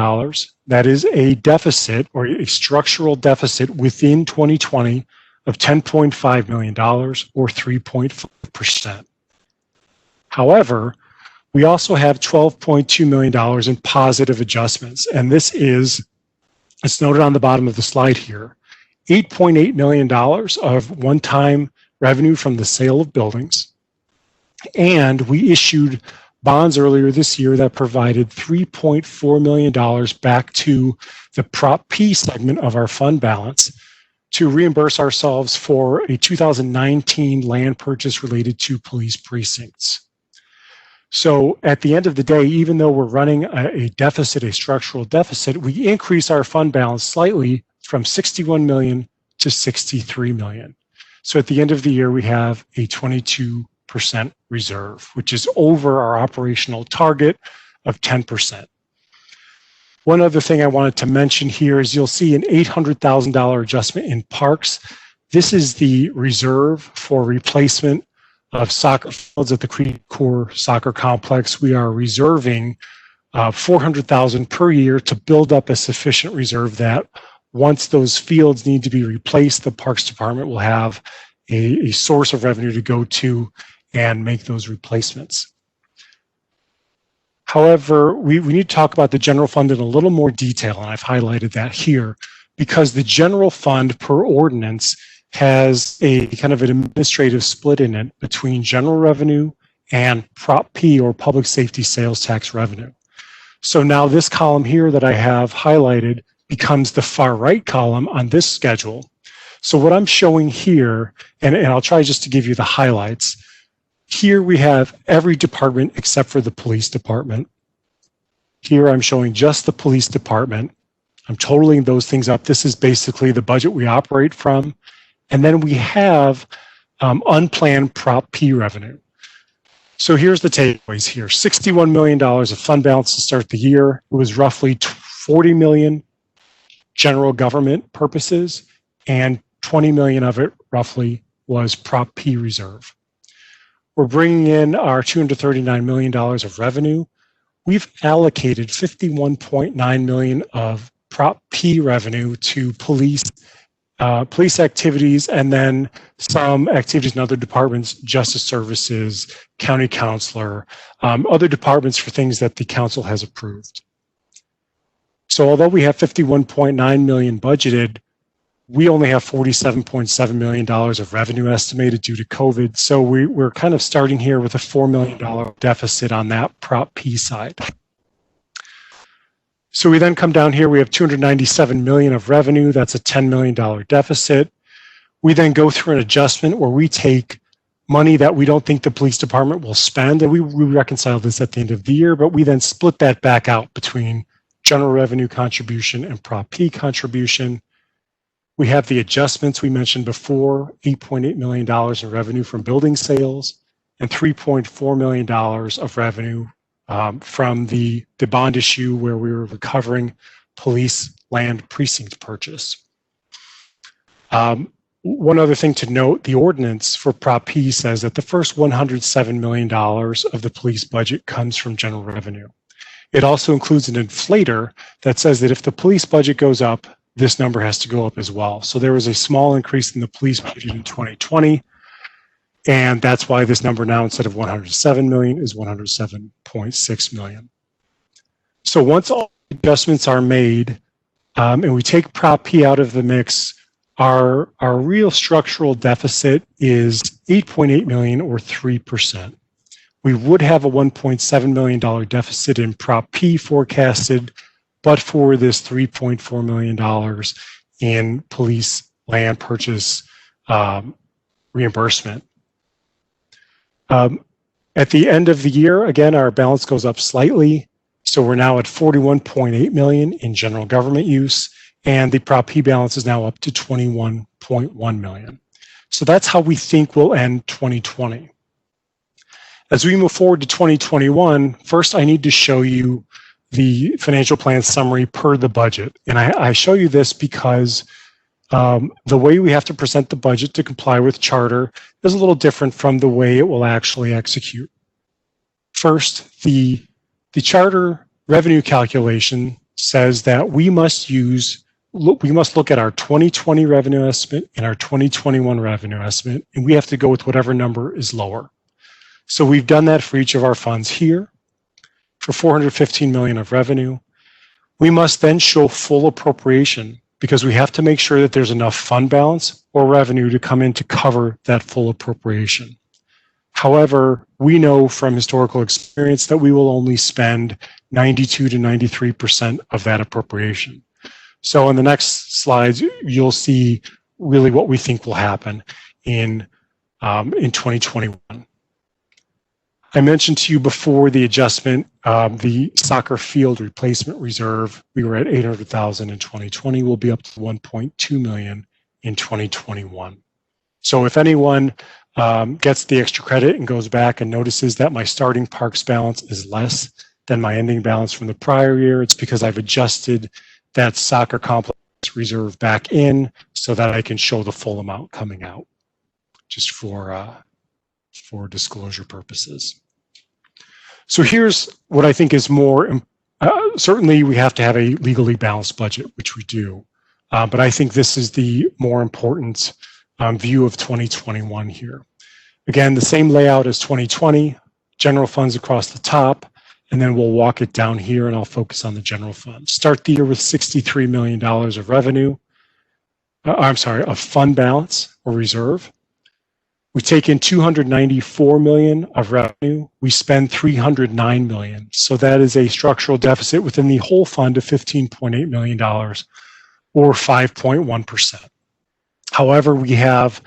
That is a deficit or a structural deficit within 2020 of $10.5 million or 3.5%. However, we also have $12.2 million in positive adjustments, and this is, it's noted on the bottom of the slide here, $8.8 million of one-time revenue from the sale of buildings, and we issued bonds earlier this year that provided $3.4 million back to the Prop P segment of our fund balance to reimburse ourselves for a 2019 land purchase related to police precincts. So at the end of the day, even though we're running a deficit, a structural deficit, we increase our fund balance slightly from 61 million to 63 million. So at the end of the year, we have a 22% reserve, which is over our operational target of 10%. One other thing I wanted to mention here is you'll see an $800,000 adjustment in parks. This is the reserve for replacement of soccer fields at the Kreidler soccer complex. We are reserving $400,000 per year to build up a sufficient reserve that once those fields need to be replaced, the Parks Department will have a source of revenue to go to and make those replacements. However, we need to talk about the general fund in a little more detail, and I've highlighted that here, because the general fund per ordinance has a kind of an administrative split in it between general revenue and Prop P, or public safety sales tax revenue. So now this column here that I have highlighted becomes the far right column on this schedule. So what I'm showing here, and I'll try just to give you the highlights. Here we have every department except for the police department. Here I'm showing just the police department. I'm totaling those things up. This is basically the budget we operate from. And then we have unplanned Prop P revenue. So here's the takeaways here. $61 million of fund balance to start the year. It was roughly 40 million general government purposes, and 20 million of it roughly was Prop P reserve. We're bringing in our $239 million of revenue. We've allocated 51.9 million of Prop P revenue to police activities, and then some activities in other departments, justice services, county counselor, other departments for things that the council has approved. So although we have 51.9 million budgeted, we only have $47.7 million of revenue estimated due to COVID. So we're kind of starting here with a $4 million deficit on that Prop P side. So we then come down here, we have 297 million of revenue. That's a $10 million deficit. We then go through an adjustment where we take money that we don't think the police department will spend, and we reconcile this at the end of the year, but we then split that back out between general revenue contribution and Prop P contribution. We have the adjustments we mentioned before, $8.8 million in revenue from building sales and $3.4 million of revenue from the bond issue where we were recovering police land precinct purchase. One other thing to note, the ordinance for Prop P says that the first $107 million of the police budget comes from general revenue. It also includes an inflator that says that if the police budget goes up, this number has to go up as well. So there was a small increase in the police budget in 2020, and that's why this number now, instead of 107 million, is 107.6 million. So once all adjustments are made, and we take Prop P out of the mix, our real structural deficit is 8.8 million, or 3%. We would have a $1.7 million deficit in Prop P forecasted, but for this $3.4 million in police land purchase reimbursement. At the end of the year, again, our balance goes up slightly. So we're now at 41.8 million in general government use, and the Prop P balance is now up to 21.1 million. So that's how we think we'll end 2020. As we move forward to 2021, first I need to show you the financial plan summary per the budget. And I show you this because the way we have to present the budget to comply with charter is a little different from the way it will actually execute. First, the charter revenue calculation says that we must look at our 2020 revenue estimate and our 2021 revenue estimate, and we have to go with whatever number is lower. So we've done that for each of our funds here. For 415 million of revenue, we must then show full appropriation because we have to make sure that there's enough fund balance or revenue to come in to cover that full appropriation. However, we know from historical experience that we will only spend 92 to 93% of that appropriation. So in the next slides, you'll see really what we think will happen in 2021. I mentioned to you before the adjustment, the soccer field replacement reserve. We were at 800,000 in 2020. We'll be up to 1.2 million in 2021. So if anyone gets the extra credit and goes back and notices that my starting parks balance is less than my ending balance from the prior year, it's because I've adjusted that soccer complex reserve back in so that I can show the full amount coming out, just for disclosure purposes. So here's what I think is more, certainly we have to have a legally balanced budget, which we do, but I think this is the more important view of 2021 here. Again, the same layout as 2020, general funds across the top, and then we'll walk it down here and I'll focus on the general fund. Start the year with $63 million of revenue, of fund balance or reserve. We take in 294 million of revenue. We spend 309 million. So that is a structural deficit within the whole fund of $15.8 million or 5.1%. However, we have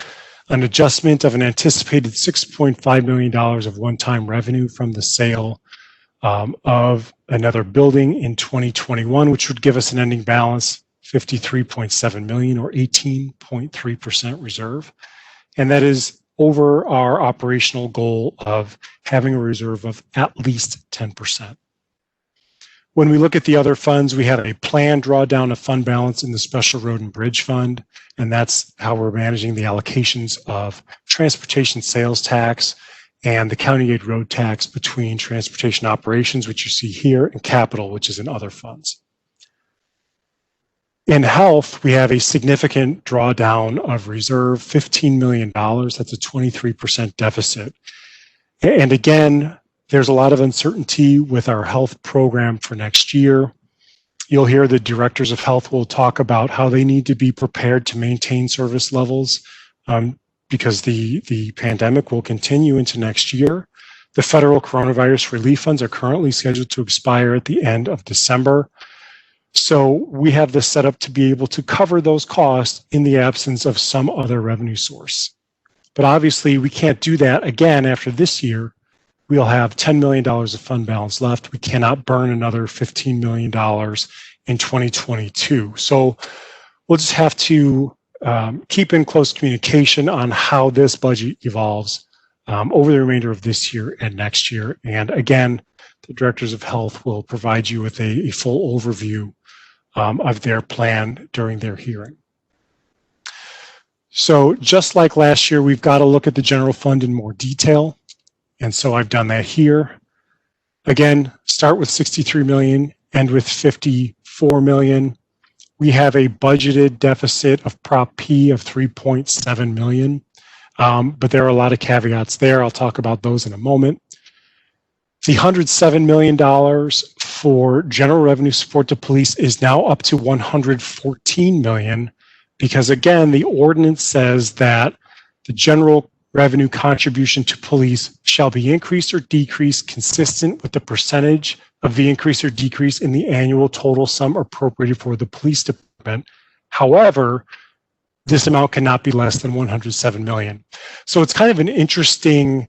an adjustment of an anticipated $6.5 million of one-time revenue from the sale of another building in 2021, which would give us an ending balance 53.7 million or 18.3% reserve. And that is over our operational goal of having a reserve of at least 10%. When we look at the other funds, we have a planned drawdown of fund balance in the Special Road and Bridge Fund, and that's how we're managing the allocations of transportation sales tax and the county aid road tax between transportation operations, which you see here, and capital, which is in other funds. In health, we have a significant drawdown of reserve, $15 million. That's a 23% deficit. And again, there's a lot of uncertainty with our health program for next year. You'll hear the directors of health will talk about how they need to be prepared to maintain service levels because the pandemic will continue into next year. The federal coronavirus relief funds are currently scheduled to expire at the end of December. So we have this set up to be able to cover those costs in the absence of some other revenue source. But obviously we can't do that again after this year. We'll have $10 million of fund balance left. We cannot burn another $15 million in 2022. So we'll just have to keep in close communication on how this budget evolves over the remainder of this year and next year. And again, the directors of health will provide you with a full overview of their plan during their hearing. So just like last year, we've got to look at the general fund in more detail. And so I've done that here. Again, start with 63 million, end with 54 million. We have a budgeted deficit of Prop P of 3.7 million, but there are a lot of caveats there. I'll talk about those in a moment. The $107 million for general revenue support to police is now up to 114 million because, again, the ordinance says that the general revenue contribution to police shall be increased or decreased consistent with the percentage of the increase or decrease in the annual total sum appropriated for the police department. However, this amount cannot be less than 107 million. So it's kind of an interesting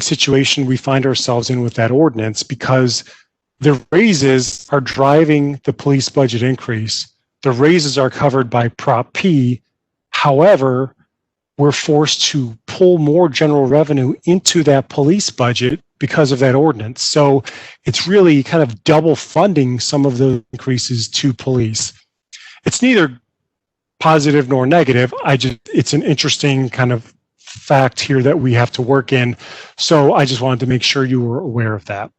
situation we find ourselves in with that ordinance because the raises are driving the police budget increase. The raises are covered by Prop P. However, we're forced to pull more general revenue into that police budget because of that ordinance. So it's really kind of double funding some of the increases to police. It's neither positive nor negative. It's an interesting kind of fact here that we have to work in. So I just wanted to make sure you were aware of that.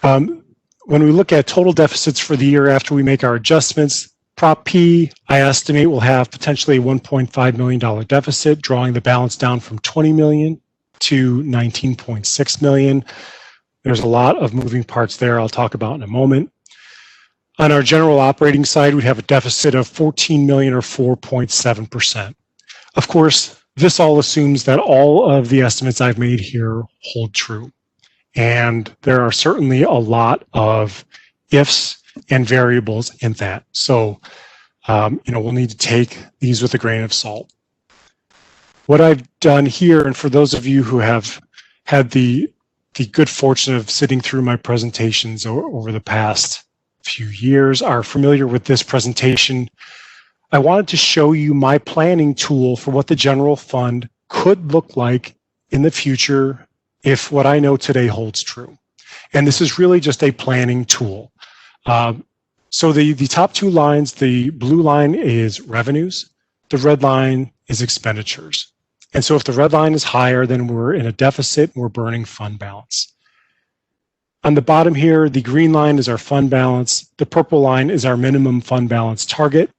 When we look at total deficits for the year after we make our adjustments, Prop P, I estimate, will have potentially a $1.5 million deficit, drawing the balance down from 20 million to 19.6 million. There's a lot of moving parts there I'll talk about in a moment. On our general operating side, we have a deficit of 14 million or 4.7%. Of course, this all assumes that all of the estimates I've made here hold true. And there are certainly a lot of ifs and variables in that. So, we'll need to take these with a grain of salt. What I've done here, and for those of you who have had the good fortune of sitting through my presentations over the past few years, are familiar with this presentation. I wanted to show you my planning tool for what the general fund could look like in the future if what I know today holds true. And this is really just a planning tool. So the top two lines, the blue line is revenues, the red line is expenditures. And so if the red line is higher, then we're in a deficit and we're burning fund balance. On the bottom here, the green line is our fund balance. The purple line is our minimum fund balance target.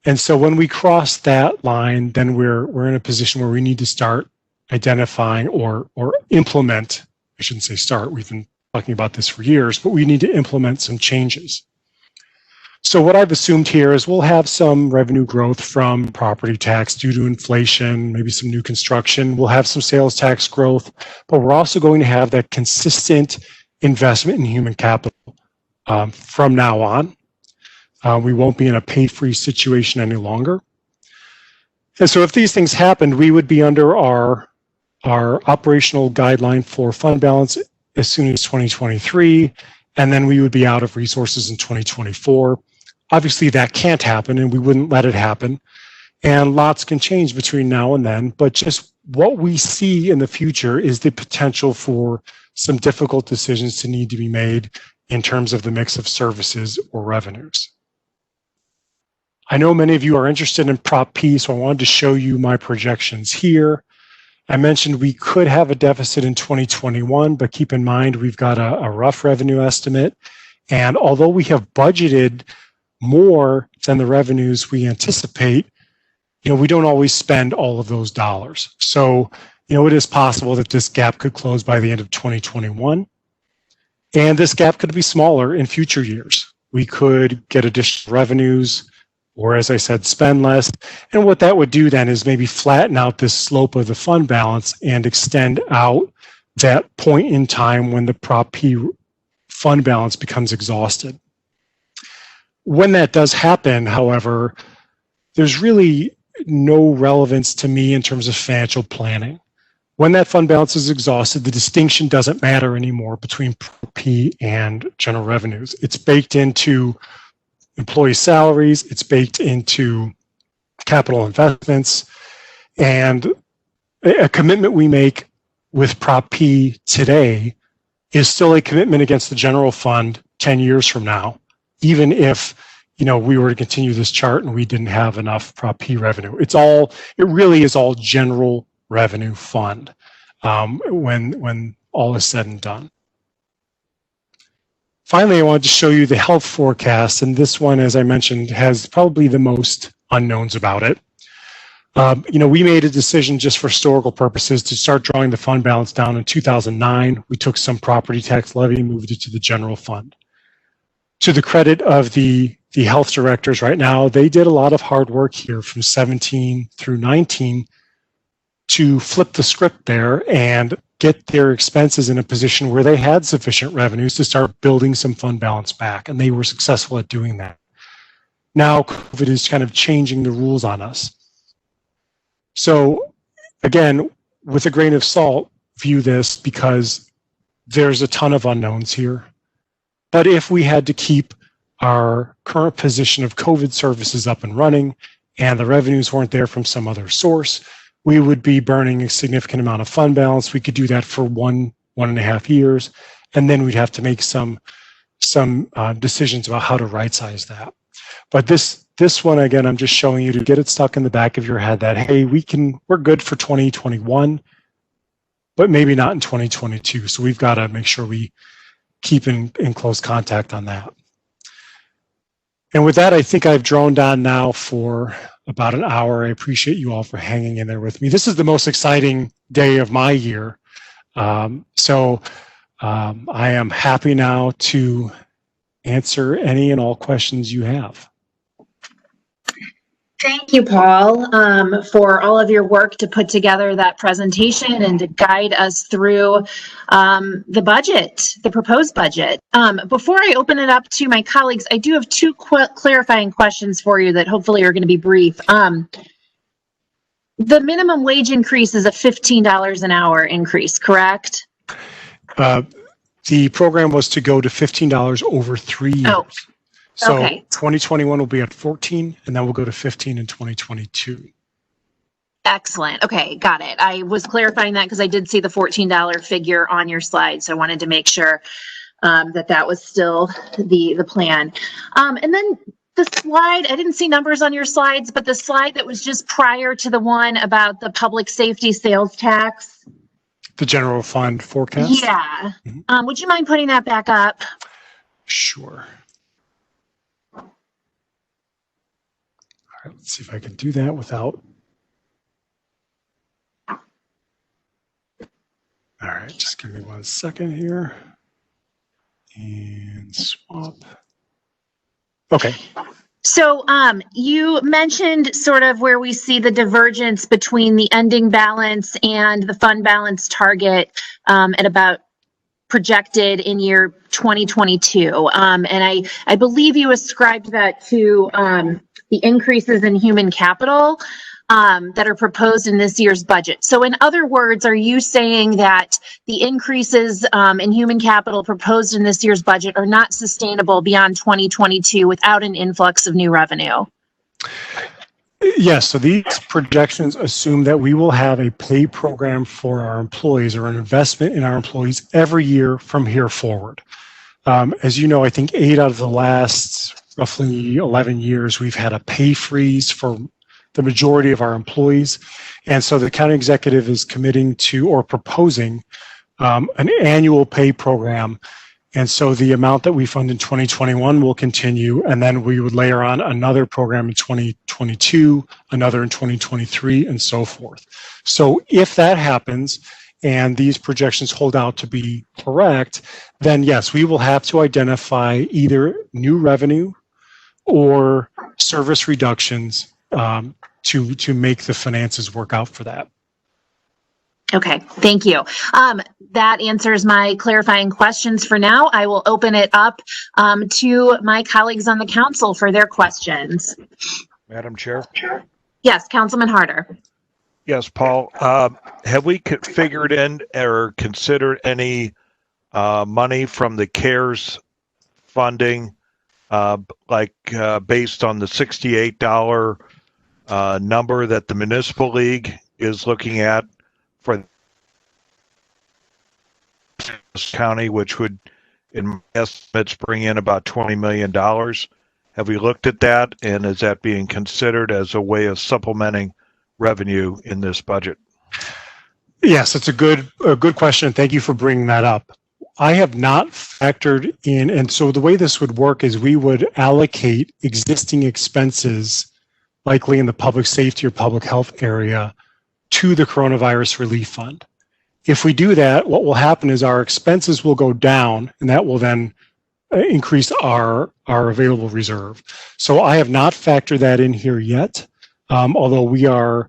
And so when we cross that line, then we're in a position where we need to start identifying or implement, I shouldn't say start, we've been talking about this for years, but we need to implement some changes. So what I've assumed here is we'll have some revenue growth from property tax due to inflation, maybe some new construction. We'll have some sales tax growth, but we're also going to have that consistent investment in human capital from now on. We won't be in a pay-free situation any longer. And so if these things happened, we would be under our operational guideline for fund balance as soon as 2023, and then we would be out of resources in 2024. Obviously, that can't happen, and we wouldn't let it happen. And lots can change between now and then, but just what we see in the future is the potential for some difficult decisions to need to be made in terms of the mix of services or revenues. I know many of you are interested in Prop P, so I wanted to show you my projections here. I mentioned we could have a deficit in 2021, but keep in mind we've got a rough revenue estimate. And although we have budgeted more than the revenues we anticipate, we don't always spend all of those dollars. So, it is possible that this gap could close by the end of 2021. And this gap could be smaller in future years. We could get additional revenues, or as I said, spend less. And what that would do then is maybe flatten out this slope of the fund balance and extend out that point in time when the Prop P fund balance becomes exhausted. When that does happen, however, there's really no relevance to me in terms of financial planning. When that fund balance is exhausted, the distinction doesn't matter anymore between Prop P and general revenues. It's baked into employee salaries, it's baked into capital investments, and a commitment we make with Prop P today is still a commitment against the general fund 10 years from now, even if we were to continue this chart and we didn't have enough Prop P revenue. It really is all general revenue fund when all is said and done. Finally, I wanted to show you the health forecast, and this one, as I mentioned, has probably the most unknowns about it. We made a decision just for historical purposes to start drawing the fund balance down in 2009. We took some property tax levy, moved it to the general fund. To the credit of the health directors right now, they did a lot of hard work here from 17 through 19 to flip the script there and get their expenses in a position where they had sufficient revenues to start building some fund balance back, and they were successful at doing that. Now, COVID is kind of changing the rules on us. So, again, with a grain of salt, view this because there's a ton of unknowns here. But if we had to keep our current position of COVID services up and running and the revenues weren't there from some other source, we would be burning a significant amount of fund balance. We could do that for 1.5 years, and then we'd have to make some decisions about how to right-size that. But this one, again, I'm just showing you to get it stuck in the back of your head that, hey, we're good for 2021, but maybe not in 2022. So we've got to make sure we keep in close contact on that. And with that, I think I've droned on now for about an hour. I appreciate you all for hanging in there with me. This is the most exciting day of my year. So I am happy now to answer any and all questions you have. Thank you, Paul, for all of your work to put together that presentation and to guide us through the budget, the proposed budget. Before I open it up to my colleagues, I do have two clarifying questions for you that hopefully are going to be brief. The minimum wage increase is a $15 an hour increase, correct? The program was to go to $15 over 3 years. Oh, so okay. 2021 will be at 14, and then we'll go to 15 in 2022. Excellent. Okay, got it. I was clarifying that because I did see the $14 figure on your slide, so I wanted to make sure that was still the plan. And then the slide, I didn't see numbers on your slides, but the slide that was just prior to the one about the public safety sales tax. The general fund forecast? Yeah. Would you mind putting that back up? Sure. All right, let's see if I can do that without. All right, just give me 1 second here. And swap. Okay. So you mentioned sort of where we see the divergence between the ending balance and the fund balance target at about projected in year 2022. And I believe you ascribed that to the increases in human capital that are proposed in this year's budget. So in other words, are you saying that the increases in human capital proposed in this year's budget are not sustainable beyond 2022 without an influx of new revenue? Yes, so these projections assume that we will have a pay program for our employees or an investment in our employees every year from here forward. As you know, I think 8 out of the last roughly 11 years, we've had a pay freeze for the majority of our employees. And so the county executive is committing to or proposing an annual pay program. And so the amount that we fund in 2021 will continue, and then we would layer on another program in 2022, another in 2023, and so forth. So if that happens, and these projections hold out to be correct, then yes, we will have to identify either new revenue or service reductions to make the finances work out for that. Okay, thank you. That answers my clarifying questions for now. I will open it up to my colleagues on the council for their questions. Madam Chair? Yes, Councilman Harder. Yes, Paul. Have we figured in or considered any money from the CARES funding, based on the $68 number that the Municipal League is looking at for this county, which would, in my estimates, bring in about $20 million? Have we looked at that, and is that being considered as a way of supplementing revenue in this budget? Yes, it's a good question. Thank you for bringing that up. I have not factored in, and so the way this would work is we would allocate existing expenses, likely in the public safety or public health area, to the coronavirus relief fund. If we do that, what will happen is our expenses will go down, and that will then increase our available reserve. So I have not factored that in here yet, although we are,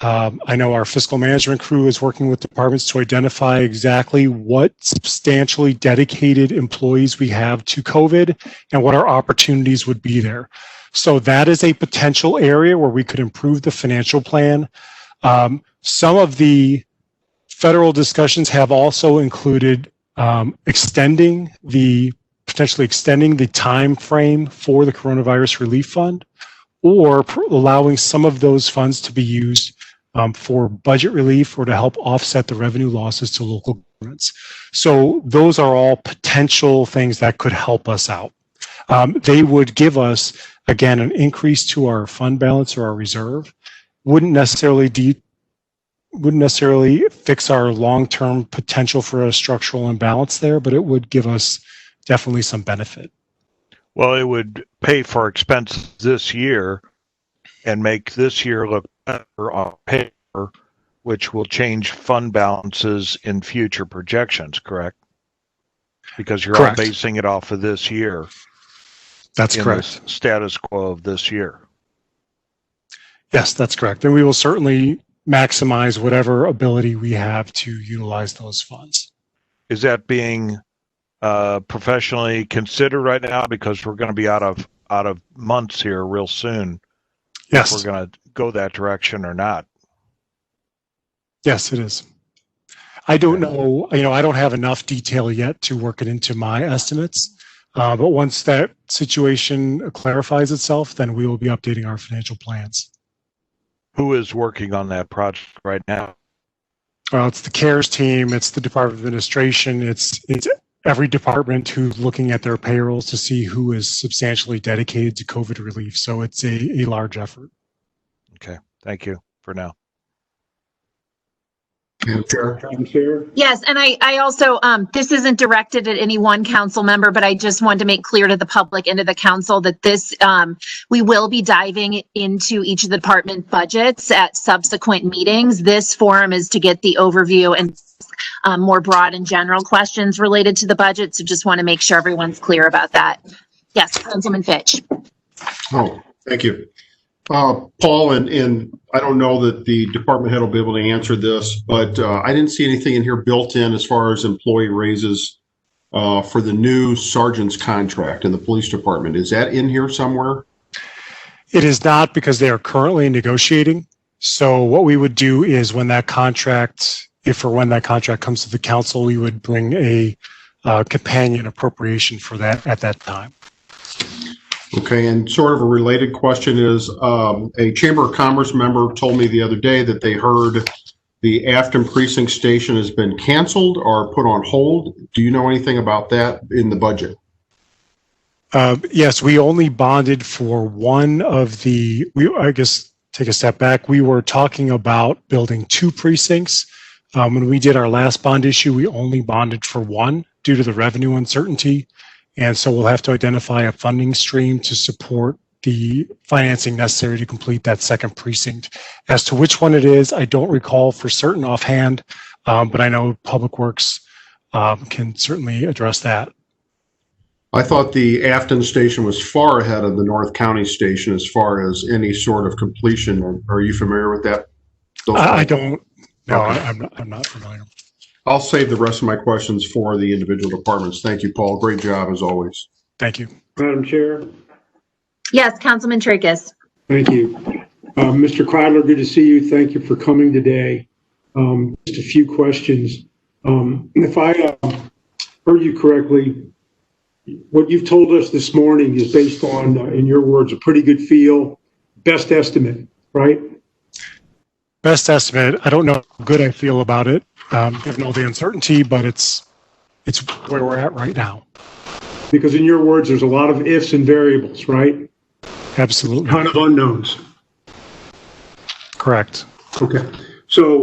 I know our fiscal management crew is working with departments to identify exactly what substantially dedicated employees we have to COVID and what our opportunities would be there. So that is a potential area where we could improve the financial plan. Some of the federal discussions have also included potentially extending the time frame for the coronavirus relief fund, or allowing some of those funds to be used for budget relief or to help offset the revenue losses to local governments. So those are all potential things that could help us out. They would give us, again, an increase to our fund balance or our reserve. Wouldn't necessarily fix our long-term potential for a structural imbalance there, but it would give us definitely some benefit. Well, it would pay for expenses this year and make this year look better on paper, which will change fund balances in future projections, correct? Because you're all basing it off of this year. That's correct. The status quo of this year. Yes, that's correct. And we will certainly maximize whatever ability we have to utilize those funds. Is that being professionally considered right now? Because we're going to be out of months here real soon. Yes. If we're going to go that direction or not. Yes, it is. I don't know, I don't have enough detail yet to work it into my estimates. But once that situation clarifies itself, then we will be updating our financial plans. Who is working on that project right now? Well, it's the CARES team, it's the Department of Administration, it's every department who's looking at their payrolls to see who is substantially dedicated to COVID relief. So it's a large effort. Okay, thank you for now. Madam Chair. Yes, and I also, this isn't directed at any one council member, but I just wanted to make clear to the public and to the council that this, we will be diving into each of the department budgets at subsequent meetings. This forum is to get the overview and more broad and general questions related to the budget. So just want to make sure everyone's clear about that. Yes, Councilman Fitch. Oh, thank you. Paul, and I don't know that the department head will be able to answer this, but I didn't see anything in here built in as far as employee raises for the new sergeant's contract in the police department. Is that in here somewhere? It is not, because they are currently negotiating. So what we would do is when that contract comes to the council, we would bring a companion appropriation for that at that time. Okay, and sort of a related question is, a Chamber of Commerce member told me the other day that they heard the Afton Precinct Station has been canceled or put on hold. Do you know anything about that in the budget? Yes, we only bonded for one of the, I guess, take a step back. We were talking about building 2 precincts. When we did our last bond issue, we only bonded for one due to the revenue uncertainty. And so we'll have to identify a funding stream to support the financing necessary to complete that second precinct. As to which one it is, I don't recall for certain offhand, but I know Public Works can certainly address that. I thought the Afton station was far ahead of the North County station as far as any sort of completion. Are you familiar with that? I don't. No, Okay. I'm not familiar. I'll save the rest of my questions for the individual departments. Thank you, Paul. Great job as always. Thank you. Madam Chair. Yes, Councilman Tracus. Thank you. Mr. Kreidler, good to see you. Thank you for coming today. Just a few questions. If I heard you correctly, what you've told us this morning is based on, in your words, a pretty good feel, best estimate, right? Best estimate. I don't know how good I feel about it, given all the uncertainty, but it's where we're at right now. Because in your words, there's a lot of ifs and variables, right? Absolutely. Kind of unknowns. Correct. Okay. So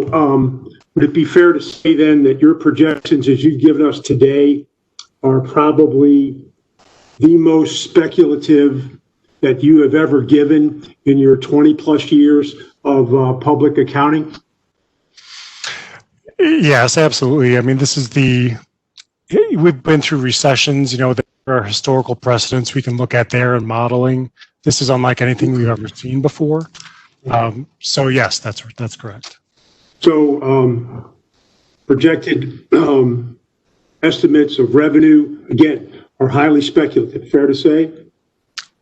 would it be fair to say then that your projections as you've given us today are probably the most speculative that you have ever given in your 20 plus years of public accounting? Yes, absolutely. I mean, we've been through recessions, there are historical precedents we can look at there and modeling. This is unlike anything we've ever seen before. So yes, that's correct. So projected estimates of revenue, again, are highly speculative, fair to say?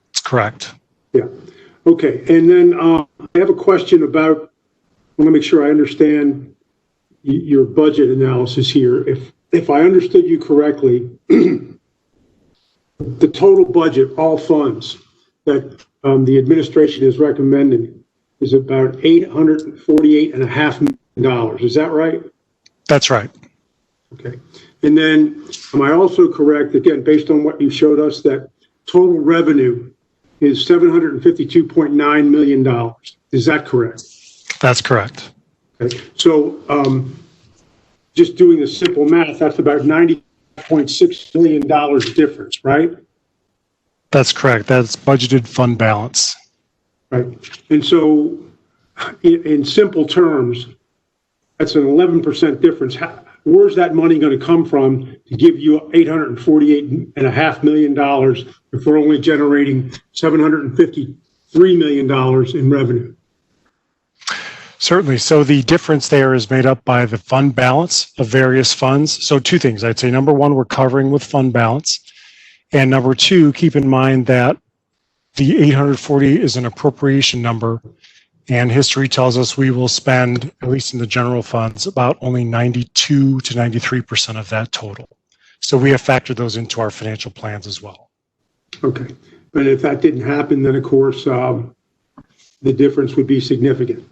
It's correct. Yeah. Okay. And then I have a question about, I want to make sure I understand your budget analysis here. If I understood you correctly, the total budget, all funds that the administration is recommending is about $848.5 million. Is that right? That's right. Okay. And then am I also correct, again, based on what you showed us, that total revenue is $752.9 million. Is that correct? That's correct. Okay. So just doing the simple math, that's about $90.6 million difference, right? That's correct. That's budgeted fund balance. Right. And so in simple terms, that's an 11% difference. Where's that money going to come from to give you $848.5 million if we're only generating $753 million in revenue? Certainly. So the difference there is made up by the fund balance of various funds. So two things. I'd say number one, we're covering with fund balance. And number two, keep in mind that the 840 is an appropriation number. And history tells us we will spend, at least in the general funds, about only 92 to 93% of that total. So we have factored those into our financial plans as well. Okay. But if that didn't happen, then of course, the difference would be significant.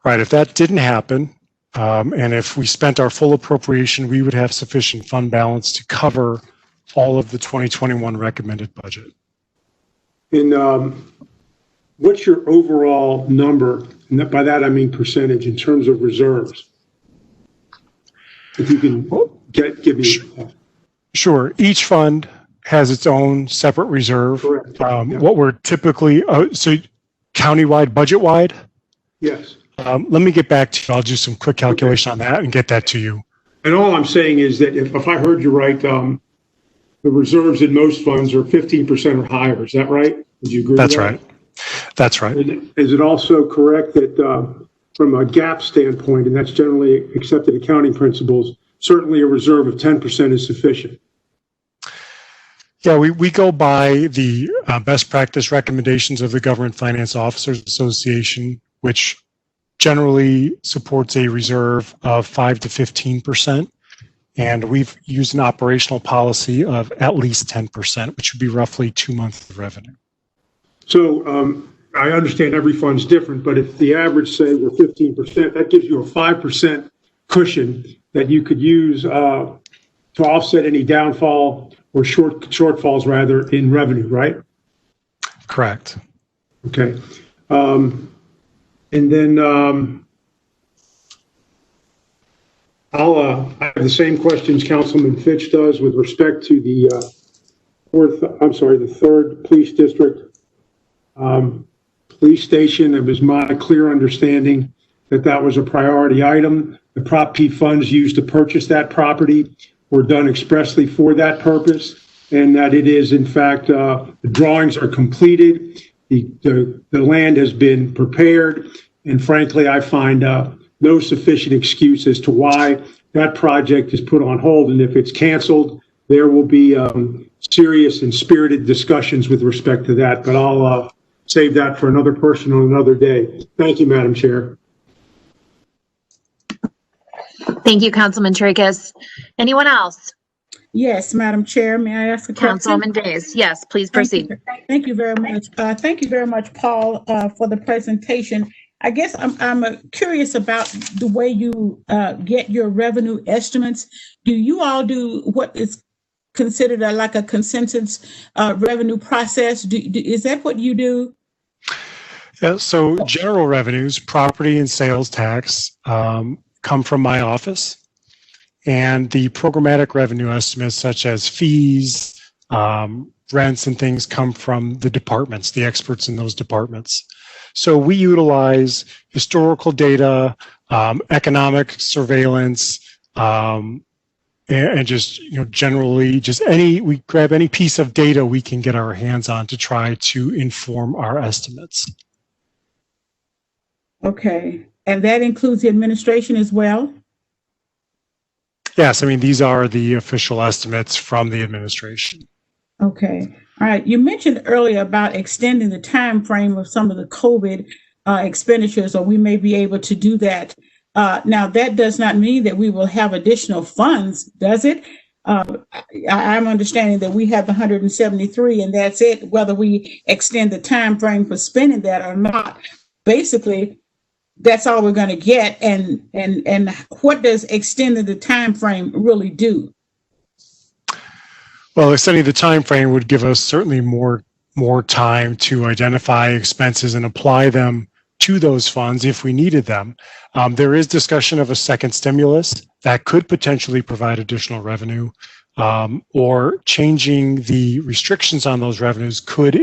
Right. If that didn't happen, and if we spent our full appropriation, we would have sufficient fund balance to cover all of the 2021 recommended budget. And what's your overall number? And by that, I mean percentage in terms of reserves. If you can give me. Sure. Each fund has its own separate reserve. Correct. What we're typically, so countywide, budget-wide? Yes. Let me get back to you. I'll do some quick calculation on that and get that to you. And all I'm saying is that if I heard you right, the reserves in most funds are 15% or higher. Is that right? Would you agree with that? That's right. That's right. And is it also correct that from a GAAP standpoint, and that's generally accepted accounting principles, certainly a reserve of 10% is sufficient? Yeah, we go by the best practice recommendations of the Government Finance Officers Association, which generally supports a reserve of 5 to 15%. And we've used an operational policy of at least 10%, which would be roughly 2 months of revenue. So I understand every fund's different, but if the average, say, were 15%, that gives you a 5% cushion that you could use to offset any downfall or shortfalls, rather, in revenue, right? Correct. Okay. And then I have the same questions Councilman Fitch does with respect to the third police district police station. It was my clear understanding that that was a priority item. The Prop P funds used to purchase that property were done expressly for that purpose, and that it is, in fact, the drawings are completed. The land has been prepared, and frankly, I find no sufficient excuse as to why that project is put on hold. And if it's canceled, there will be serious and spirited discussions with respect to that. But I'll save that for another person on another day. Thank you, Madam Chair. Thank you, Councilman Tracus. Anyone else? Yes, Madam Chair, may I ask a question? Councilwoman Days. Yes, please proceed. Thank you very much. Thank you very much, Paul, for the presentation. I guess I'm curious about the way you get your revenue estimates. Do you all do what is considered like a consensus revenue process? Is that what you do? Yeah, so general revenues, property and sales tax, come from my office. And the programmatic revenue estimates, such as fees, rents, and things, come from the departments, the experts in those departments. So we utilize historical data, economic surveillance, and just, generally we grab any piece of data we can get our hands on to try to inform our estimates. Okay, and that includes the administration as well? Yes, these are the official estimates from the administration. Okay. All right. You mentioned earlier about extending the time frame of some of the COVID expenditures, or we may be able to do that. Now, that does not mean that we will have additional funds, does it? I'm understanding that we have the 173 and that's it, whether we extend the time frame for spending that or not. Basically, that's all we're going to get. And what does extending the time frame really do? Well, extending the time frame would give us certainly more time to identify expenses and apply them to those funds if we needed them. There is discussion of a second stimulus that could potentially provide additional revenue, or changing the restrictions on those revenues could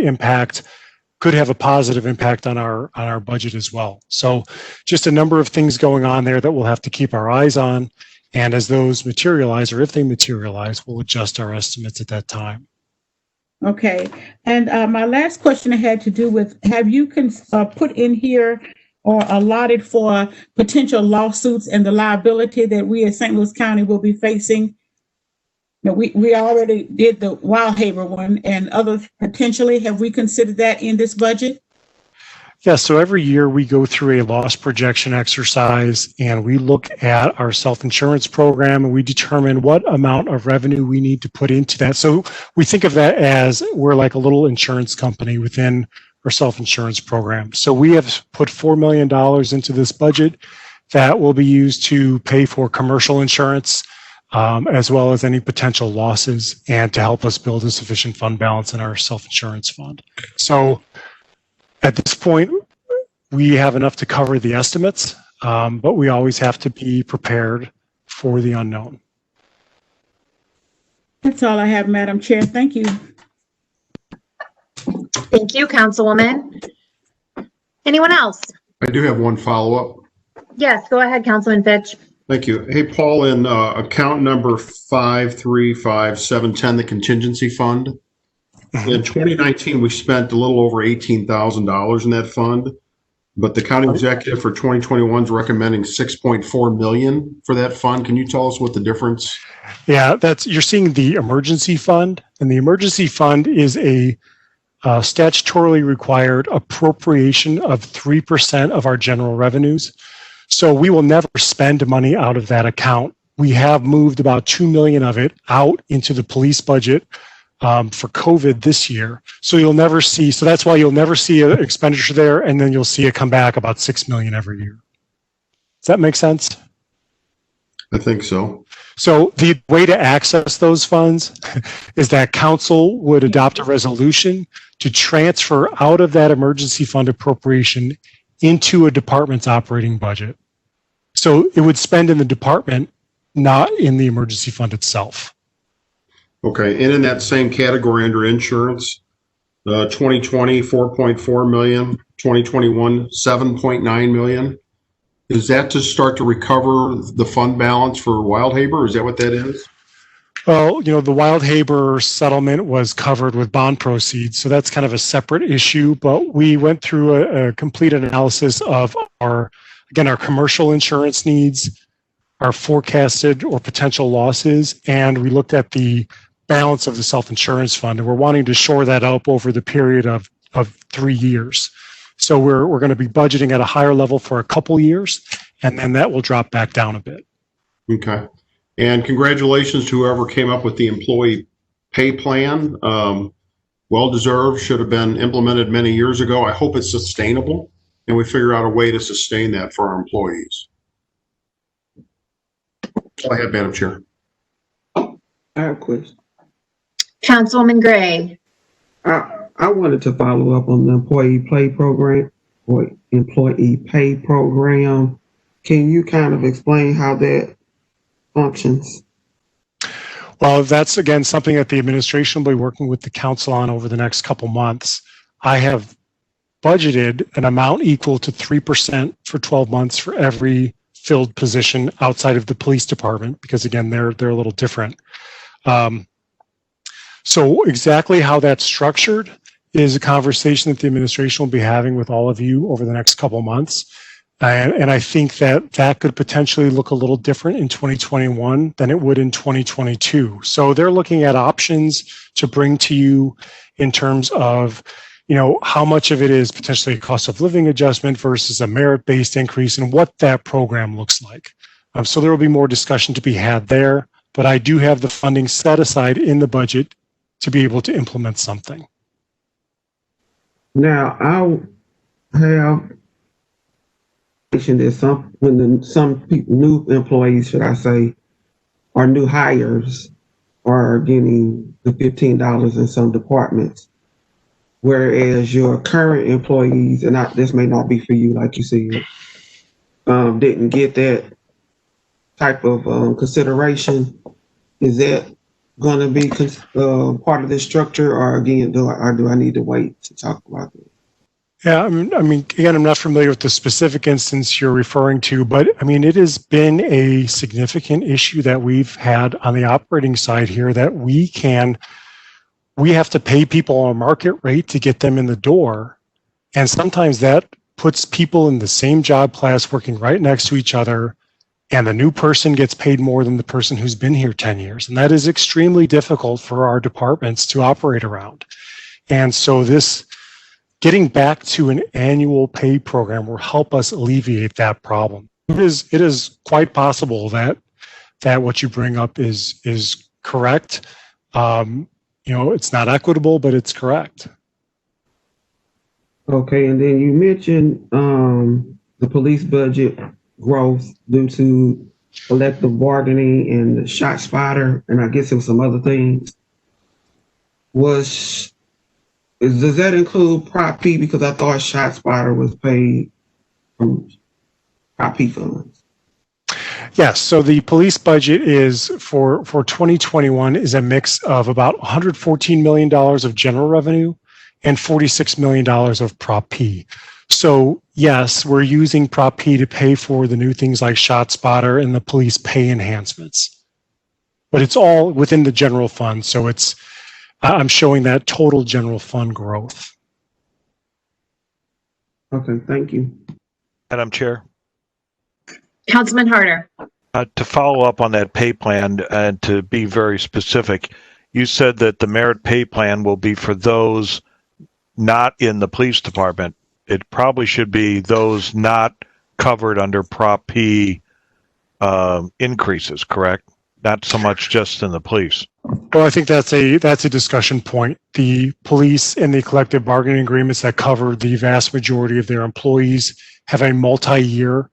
have a positive impact on our budget as well. So just a number of things going on there that we'll have to keep our eyes on. And as those materialize, or if they materialize, we'll adjust our estimates at that time. Okay. And my last question had to do with, have you put in here or allotted for potential lawsuits and the liability that we as St. Louis County will be facing? Now, we already did the Wildhaber one and others potentially. Have we considered that in this budget? Yeah, so every year we go through a loss projection exercise and we look at our self-insurance program and we determine what amount of revenue we need to put into that. So we think of that as we're like a little insurance company within our self-insurance program. So we have put $4 million into this budget that will be used to pay for commercial insurance, as well as any potential losses, and to help us build a sufficient fund balance in our self-insurance fund. So at this point, we have enough to cover the estimates, but we always have to be prepared for the unknown. That's all I have, Madam Chair. Thank you. Thank you, Councilwoman. Anyone else? I do have one follow-up. Yes, go ahead, Councilman Fitch. Thank you. Hey, Paul, in account number 535710, the contingency fund. In 2019, we spent a little over $18,000 in that fund, but the county executive for 2021 is recommending $6.4 million for that fund. Can you tell us what the difference? Yeah, you're seeing the emergency fund, and the emergency fund is a statutorily required appropriation of 3% of our general revenues. So we will never spend money out of that account. We have moved about $2 million of it out into the police budget for COVID this year. So you'll never see, so that's why you'll never see an expenditure there, and then you'll see it come back about $6 million every year. Does that make sense? I think so. So the way to access those funds is that council would adopt a resolution to transfer out of that emergency fund appropriation into a department's operating budget. So it would spend in the department, not in the emergency fund itself. Okay, and in that same category under insurance, 2020, 4.4 million, 2021, 7.9 million. Is that to start to recover the fund balance for Wildhaber? Is that what that is? Well, the Wildhaber settlement was covered with bond proceeds, so that's kind of a separate issue, but we went through a complete analysis of our commercial insurance needs, our forecasted or potential losses, and we looked at the balance of the self-insurance fund, and we're wanting to shore that up over the period of 3 years. So we're going to be budgeting at a higher level for a couple years, and then that will drop back down a bit. Okay. And congratulations to whoever came up with the employee pay plan. Well-deserved, should have been implemented many years ago. I hope it's sustainable and we figure out a way to sustain that for our employees. Go ahead, Madam Chair. I have a question. Councilwoman Gray. I wanted to follow up on the employee pay program or employee pay program. Can you kind of explain how that functions? Well, that's again something that the administration will be working with the council on over the next couple months. I have budgeted an amount equal to 3% for 12 months for every filled position outside of the police department, because again, they're a little different. So exactly how that's structured is a conversation that the administration will be having with all of you over the next couple months. And I think that could potentially look a little different in 2021 than it would in 2022. So they're looking at options to bring to you in terms of, how much of it is potentially a cost of living adjustment versus a merit-based increase and what that program looks like. So there will be more discussion to be had there, but I do have the funding set aside in the budget to be able to implement something. Now, I have that some people, new employees, should I say, or new hires are getting the $15 in some departments, whereas your current employees, and this may not be for you, like you said, didn't get that type of consideration. Is that going to be part of this structure, or again, do I need to wait to talk about it? Yeah, I mean, again, I'm not familiar with the specific instance you're referring to, but I mean, it has been a significant issue that we've had on the operating side here, that we have to pay people on a market rate to get them in the door. And sometimes that puts people in the same job class working right next to each other, and the new person gets paid more than the person who's been here 10 years. And that is extremely difficult for our departments to operate around. And so this getting back to an annual pay program will help us alleviate that problem. It is quite possible that what you bring up is correct. It's not equitable, but it's correct. Okay, and then you mentioned the police budget growth due to collective bargaining and the shot spotter, and I guess there was some other things. Does that include Prop P? Because I thought shot spotter was paid from Prop P funds. Yes, so the police budget is for 2021 is a mix of about $114 million of general revenue and $46 million of Prop P. So yes, we're using Prop P to pay for the new things like shot spotter and the police pay enhancements. But it's all within the general fund, so I'm showing that total general fund growth. Okay, thank you. Madam Chair. Councilman Harder. To follow up on that pay plan and to be very specific, you said that the merit pay plan will be for those not in the police department. It probably should be those not covered under Prop P increases, correct? Not so much just in the police. Well, I think that's a discussion point. The police and the collective bargaining agreements that cover the vast majority of their employees have a multi-year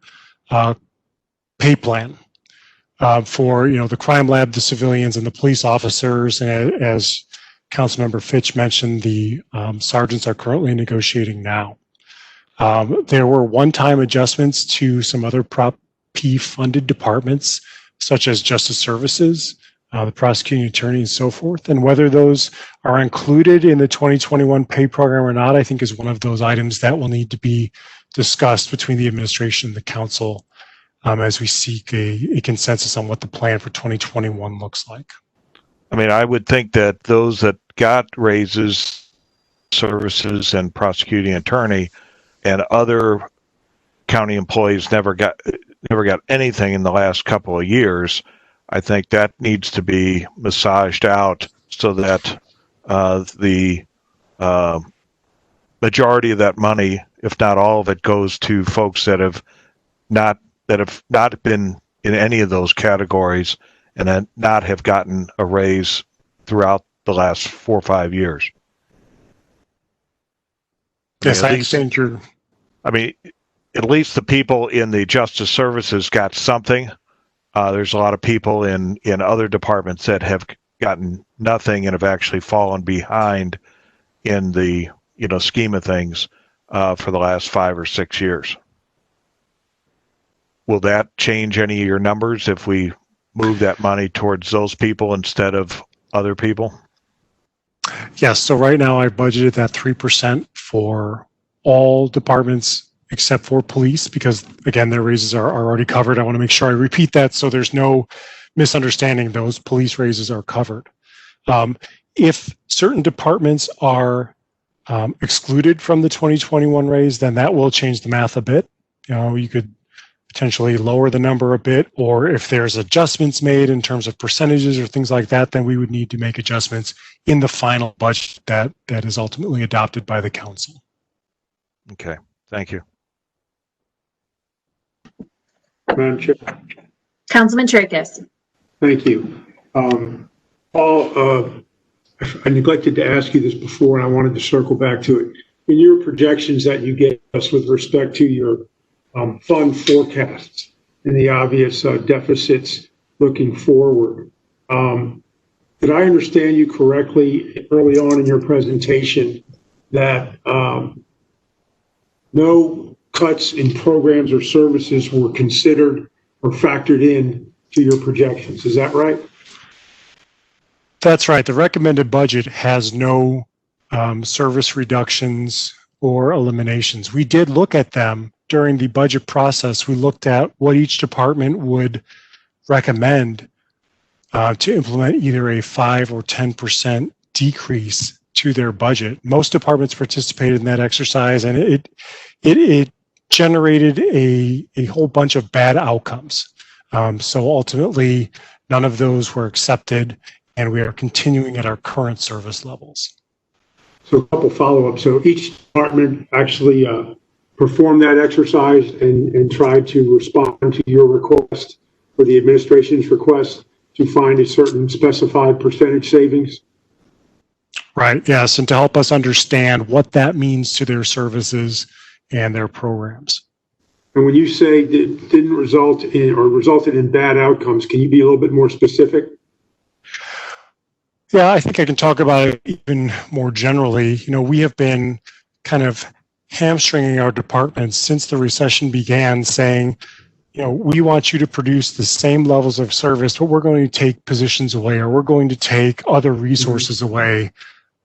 pay plan for the crime lab, the civilians, and the police officers. And as Councilmember Fitch mentioned, the sergeants are currently negotiating now. There were one-time adjustments to some other Prop P funded departments, such as Justice Services, the prosecuting attorney, and so forth. And whether those are included in the 2021 pay program or not, I think is one of those items that will need to be discussed between the administration and the council as we seek a consensus on what the plan for 2021 looks like. I mean, I would think that those that got raises, services, and prosecuting attorney, and other county employees never got anything in the last couple of years. I think that needs to be massaged out so that the majority of that money, if not all of it, goes to folks that have not been in any of those categories and then not have gotten a raise throughout the last 4 or 5 years. Yes, I understand your. I mean, at least the people in the Justice Services got something. There's a lot of people in other departments that have gotten nothing and have actually fallen behind in the scheme of things for the last 5 or 6 years. Will that change any of your numbers if we move that money towards those people instead of other people? Yes. So right now I budgeted that 3% for all departments except for police, because again, their raises are already covered. I want to make sure I repeat that so there's no misunderstanding. Those police raises are covered. If certain departments are excluded from the 2021 raise, then that will change the math a bit. You could potentially lower the number a bit, or if there's adjustments made in terms of percentages or things like that, then we would need to make adjustments in the final budget that is ultimately adopted by the council. Okay, thank you. Madam Chair. Councilman Tracus. Thank you. Paul, I neglected to ask you this before, and I wanted to circle back to it. In your projections that you gave us with respect to your fund forecasts and the obvious deficits looking forward, did I understand you correctly early on in your presentation that no cuts in programs or services were considered or factored in to your projections? Is that right? That's right. The recommended budget has no service reductions or eliminations. We did look at them during the budget process. We looked at what each department would recommend to implement either a 5 or 10% decrease to their budget. Most departments participated in that exercise, and it generated a whole bunch of bad outcomes. So ultimately, none of those were accepted, and we are continuing at our current service levels. So a couple follow-ups. So each department actually performed that exercise and tried to respond to your request or the administration's request to find a certain specified percentage savings? Right, yes, and to help us understand what that means to their services and their programs. And when you say it didn't result in or resulted in bad outcomes, can you be a little bit more specific? Yeah, I think I can talk about it even more generally. You know, we have been kind of hamstringing our departments since the recession began, saying, you know, we want you to produce the same levels of service, but we're going to take positions away, or we're going to take other resources away,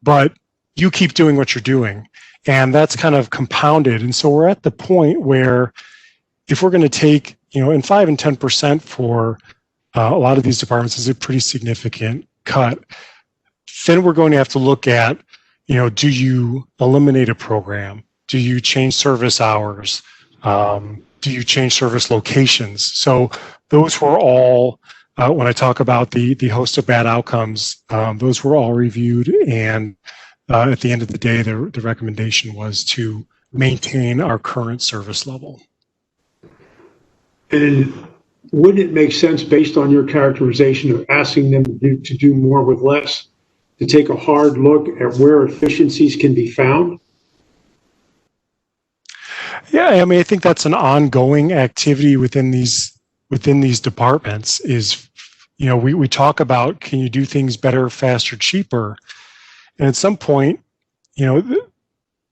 but you keep doing what you're doing. And that's kind of compounded. And so we're at the point where if we're going to take, you know, and 5 and 10% for a lot of these departments is a pretty significant cut, then we're going to have to look at, you know, do you eliminate a program? Do you change service hours? Do you change service locations? So those were all, when I talk about the host of bad outcomes, those were all reviewed. And at the end of the day, the recommendation was to maintain our current service level. And wouldn't it make sense, based on your characterization of asking them to do more with less, to take a hard look at where efficiencies can be found? Yeah, I mean, I think that's an ongoing activity within these departments. Is, you know, we talk about, can you do things better, faster, cheaper? And at some point, you know,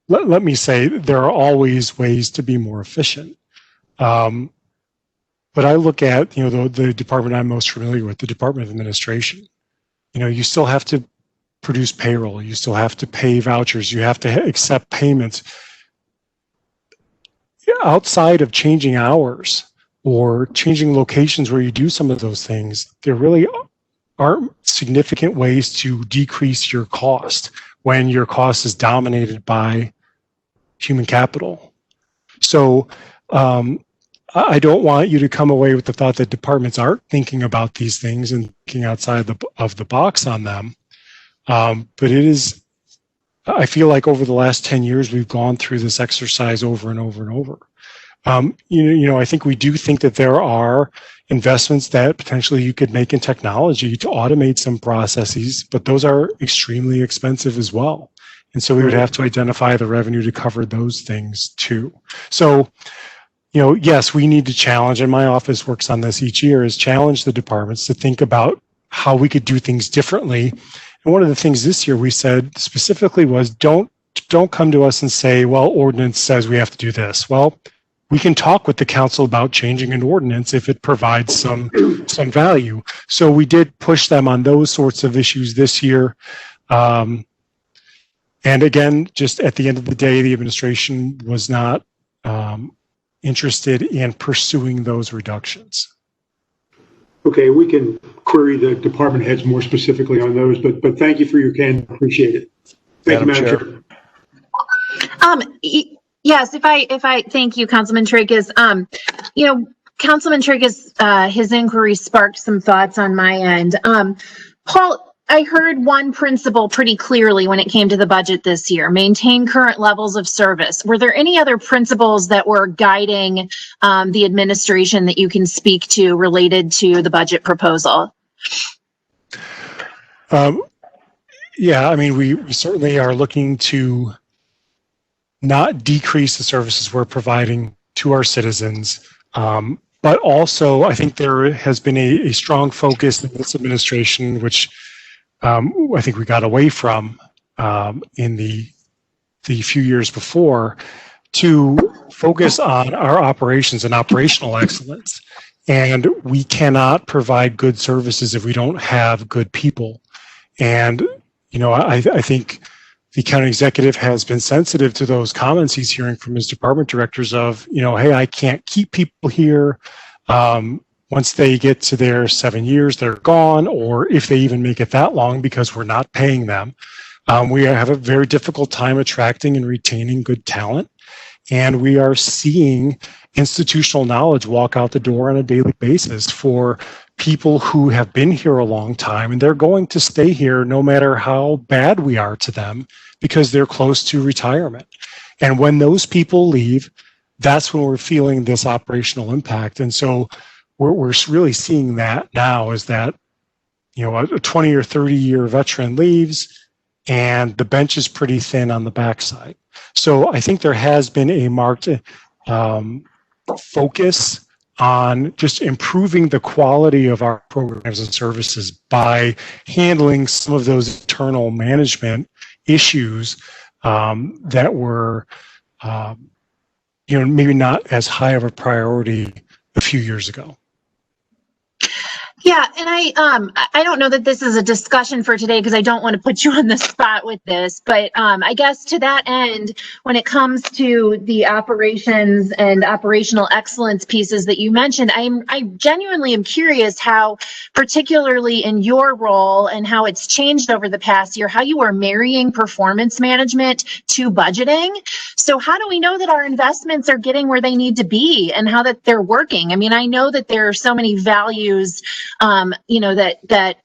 let me say there are always ways to be more efficient. But I look at, you know, the department I'm most familiar with, the Department of Administration. You know, you still have to produce payroll, you still have to pay vouchers, you have to accept payments. Outside of changing hours or changing locations where you do some of those things, there really aren't significant ways to decrease your cost when your cost is dominated by human capital. So I don't want you to come away with the thought that departments aren't thinking about these things and thinking outside of the box on them. But it is, I feel like over the last 10 years, we've gone through this exercise over and over and over. You know, I think we do think that there are investments that potentially you could make in technology to automate some processes, but those are extremely expensive as well. And so we would have to identify the revenue to cover those things too. So, you know, yes, we need to challenge, and my office works on this each year, is challenge the departments to think about how we could do things differently. And one of the things this year we said specifically was, don't come to us and say, well, ordinance says we have to do this. Well, we can talk with the council about changing an ordinance if it provides some value. So we did push them on those sorts of issues this year. And again, just at the end of the day, the administration was not interested in pursuing those reductions. Okay, we can query the department heads more specifically on those, but thank you for your candor. Appreciate it. Thank you, Madam Chair. Yes, if I thank you, Councilman Tracus. You know, Councilman Tracus, his inquiry sparked some thoughts on my end. Paul, I heard one principle pretty clearly when it came to the budget this year: maintain current levels of service. Were there any other principles that were guiding the administration that you can speak to related to the budget proposal? Yeah, I mean, we certainly are looking to not decrease the services we're providing to our citizens. But also, I think there has been a strong focus in this administration, which I think we got away from in the few years before, to focus on our operations and operational excellence. And we cannot provide good services if we don't have good people. And, you know, I think the county executive has been sensitive to those comments he's hearing from his department directors of, you know, hey, I can't keep people here. Once they get to their 7 years, they're gone, or if they even make it that long, because we're not paying them. We have a very difficult time attracting and retaining good talent. And we are seeing institutional knowledge walk out the door on a daily basis for people who have been here a long time, and they're going to stay here no matter how bad we are to them because they're close to retirement. And when those people leave, that's when we're feeling this operational impact. And so we're really seeing that now is that, a 20 or 30 year veteran leaves and the bench is pretty thin on the backside. So I think there has been a marked focus on just improving the quality of our programs and services by handling some of those internal management issues that were, maybe not as high of a priority a few years ago. Yeah, and I don't know that this is a discussion for today because I don't want to put you on the spot with this, but I guess to that end, when it comes to the operations and operational excellence pieces that you mentioned, I genuinely am curious how, particularly in your role and how it's changed over the past year, how you are marrying performance management to budgeting. So how do we know that our investments are getting where they need to be and how that they're working? I mean, I know that there are so many values that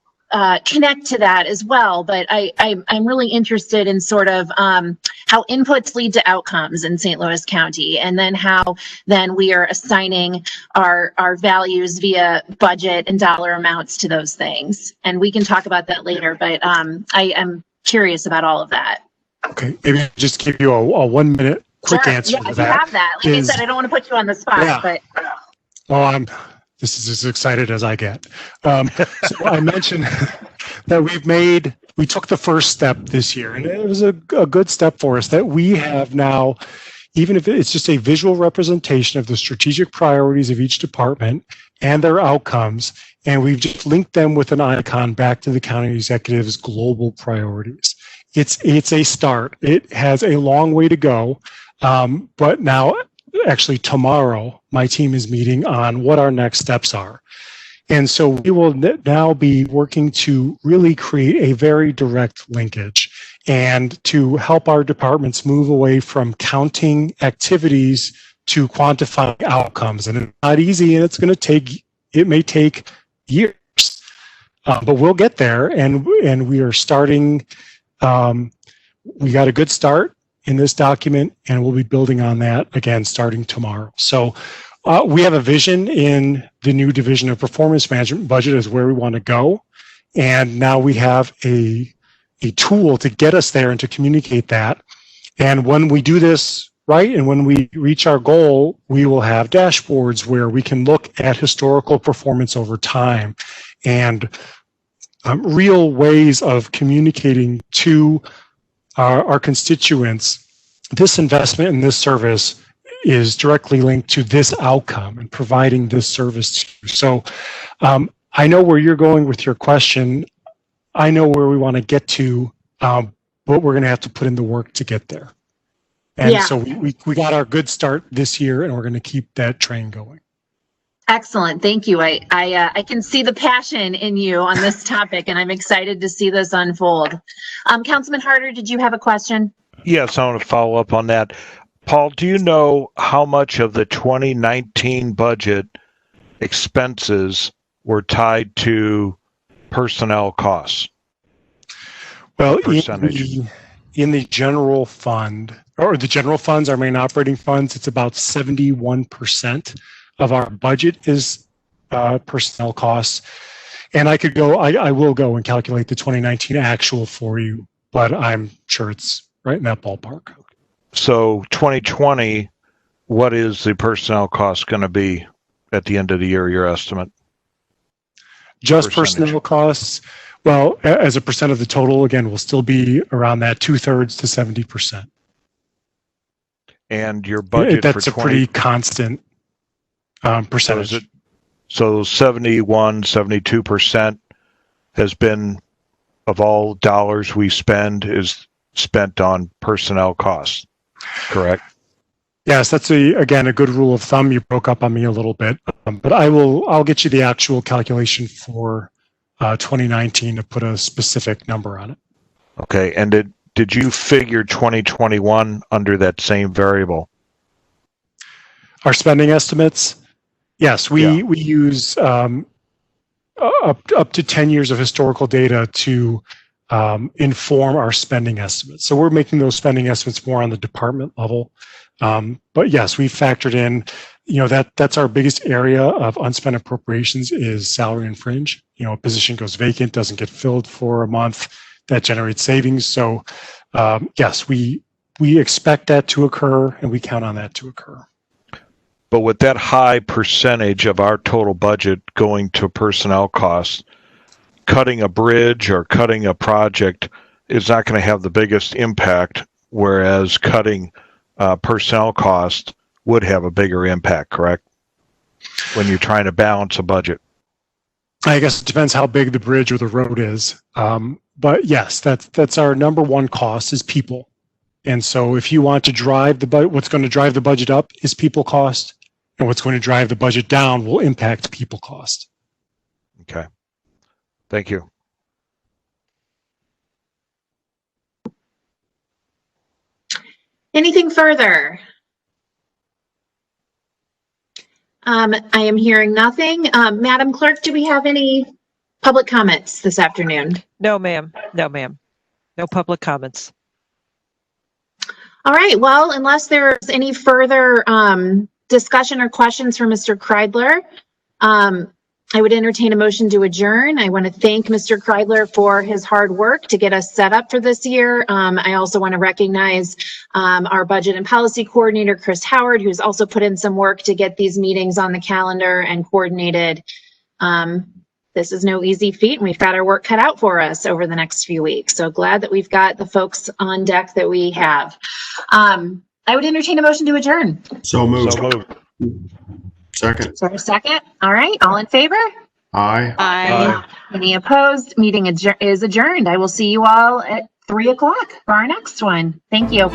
connect to that as well. But I'm really interested in sort of how inputs lead to outcomes in St. Louis County, and then how then we are assigning our values via budget and dollar amounts to those things. And we can talk about that later, but I am curious about all of that. Okay, maybe I'll just give you a 1 minute quick answer to if that. You have that. Like I said, I don't want to put you on the spot, but. Well, this is as excited as I get. So I mentioned that we took the first step this year, and it was a good step for us that we have now, even if it's just a visual representation of the strategic priorities of each department and their outcomes, and we've just linked them with an icon back to the county executive's global priorities. It's a start. It has a long way to go, but now, actually tomorrow, my team is meeting on what our next steps are. And so we will now be working to really create a very direct linkage and to help our departments move away from counting activities to quantifying outcomes. And it's not easy, and it may take years, but we'll get there. And we are starting, we got a good start in this document, and we'll be building on that again starting tomorrow. So we have a vision in the new division of performance management budget is where we want to go. And now we have a tool to get us there and to communicate that. And when we do this right, and when we reach our goal, we will have dashboards where we can look at historical performance over time and real ways of communicating to our constituents. This investment in this service is directly linked to this outcome and providing this service to you. So I know where you're going with your question. I know where we want to get to, but we're going to have to put in the work to get there. And so we got our good start this year, and we're going to keep that train going. Excellent. Thank you. I can see the passion in you on this topic, and I'm excited to see this unfold. Councilman Harder, did you have a question? Yes, I want to follow up on that. Paul, do you know how much of the 2019 budget expenses were tied to personnel costs? Well, in the general fund, or the general funds, our main operating funds, it's about 71% of our budget is personnel costs. And I will go and calculate the 2019 actual for you, but I'm sure it's right in that ballpark. So 2020, what is the personnel cost going to be at the end of the year, your estimate? Just personnel costs, well, as a percent of the total, again, will still be around that 2/3 to 70%. And your budget that's a pretty constant percentage. So 71, 72% has been, of all dollars we spend, is spent on personnel costs, correct? Yes, that's again a good rule of thumb. You broke up on me a little bit, but I'll get you the actual calculation for 2019 to put a specific number on it. Okay, and did you figure 2021 under that same variable? Our spending estimates, yes, we use up to 10 years of historical data to inform our spending estimates. So we're making those spending estimates more on the department level. But yes, we factored in, that's our biggest area of unspent appropriations is salary and fringe. A position goes vacant, doesn't get filled for a month, that generates savings. So yes, we expect that to occur and we count on that to occur. But with that high percentage of our total budget going to personnel costs, cutting a bridge or cutting a project is not going to have the biggest impact, whereas cutting personnel costs would have a bigger impact, correct? When you're trying to balance a budget. I guess it depends how big the bridge or the road is. But yes, that's our number one cost is people. And so if you want to drive the budget, what's going to drive the budget up is people cost, and what's going to drive the budget down will impact people cost. Okay. Thank you. Anything further? I am hearing nothing. Madam Clerk, do we have any public comments this afternoon? No, ma'am. No, ma'am. No public comments. All right. Well, unless there's any further discussion or questions for Mr. Kreidler, I would entertain a motion to adjourn. I want to thank Mr. Kreidler for his hard work to get us set up for this year. I also want to recognize our budget and policy coordinator, Chris Howard, who's also put in some work to get these meetings on the calendar and coordinated. This is no easy feat, and we've got our work cut out for us over the next few weeks. So glad that we've got the folks on deck that we have. I would entertain a motion to adjourn. So moved. So moved. Second. For a second. All right. All in favor? Aye. Aye. Any opposed? Meeting is adjourned. I will see you all at 3:00 for our next one. Thank you.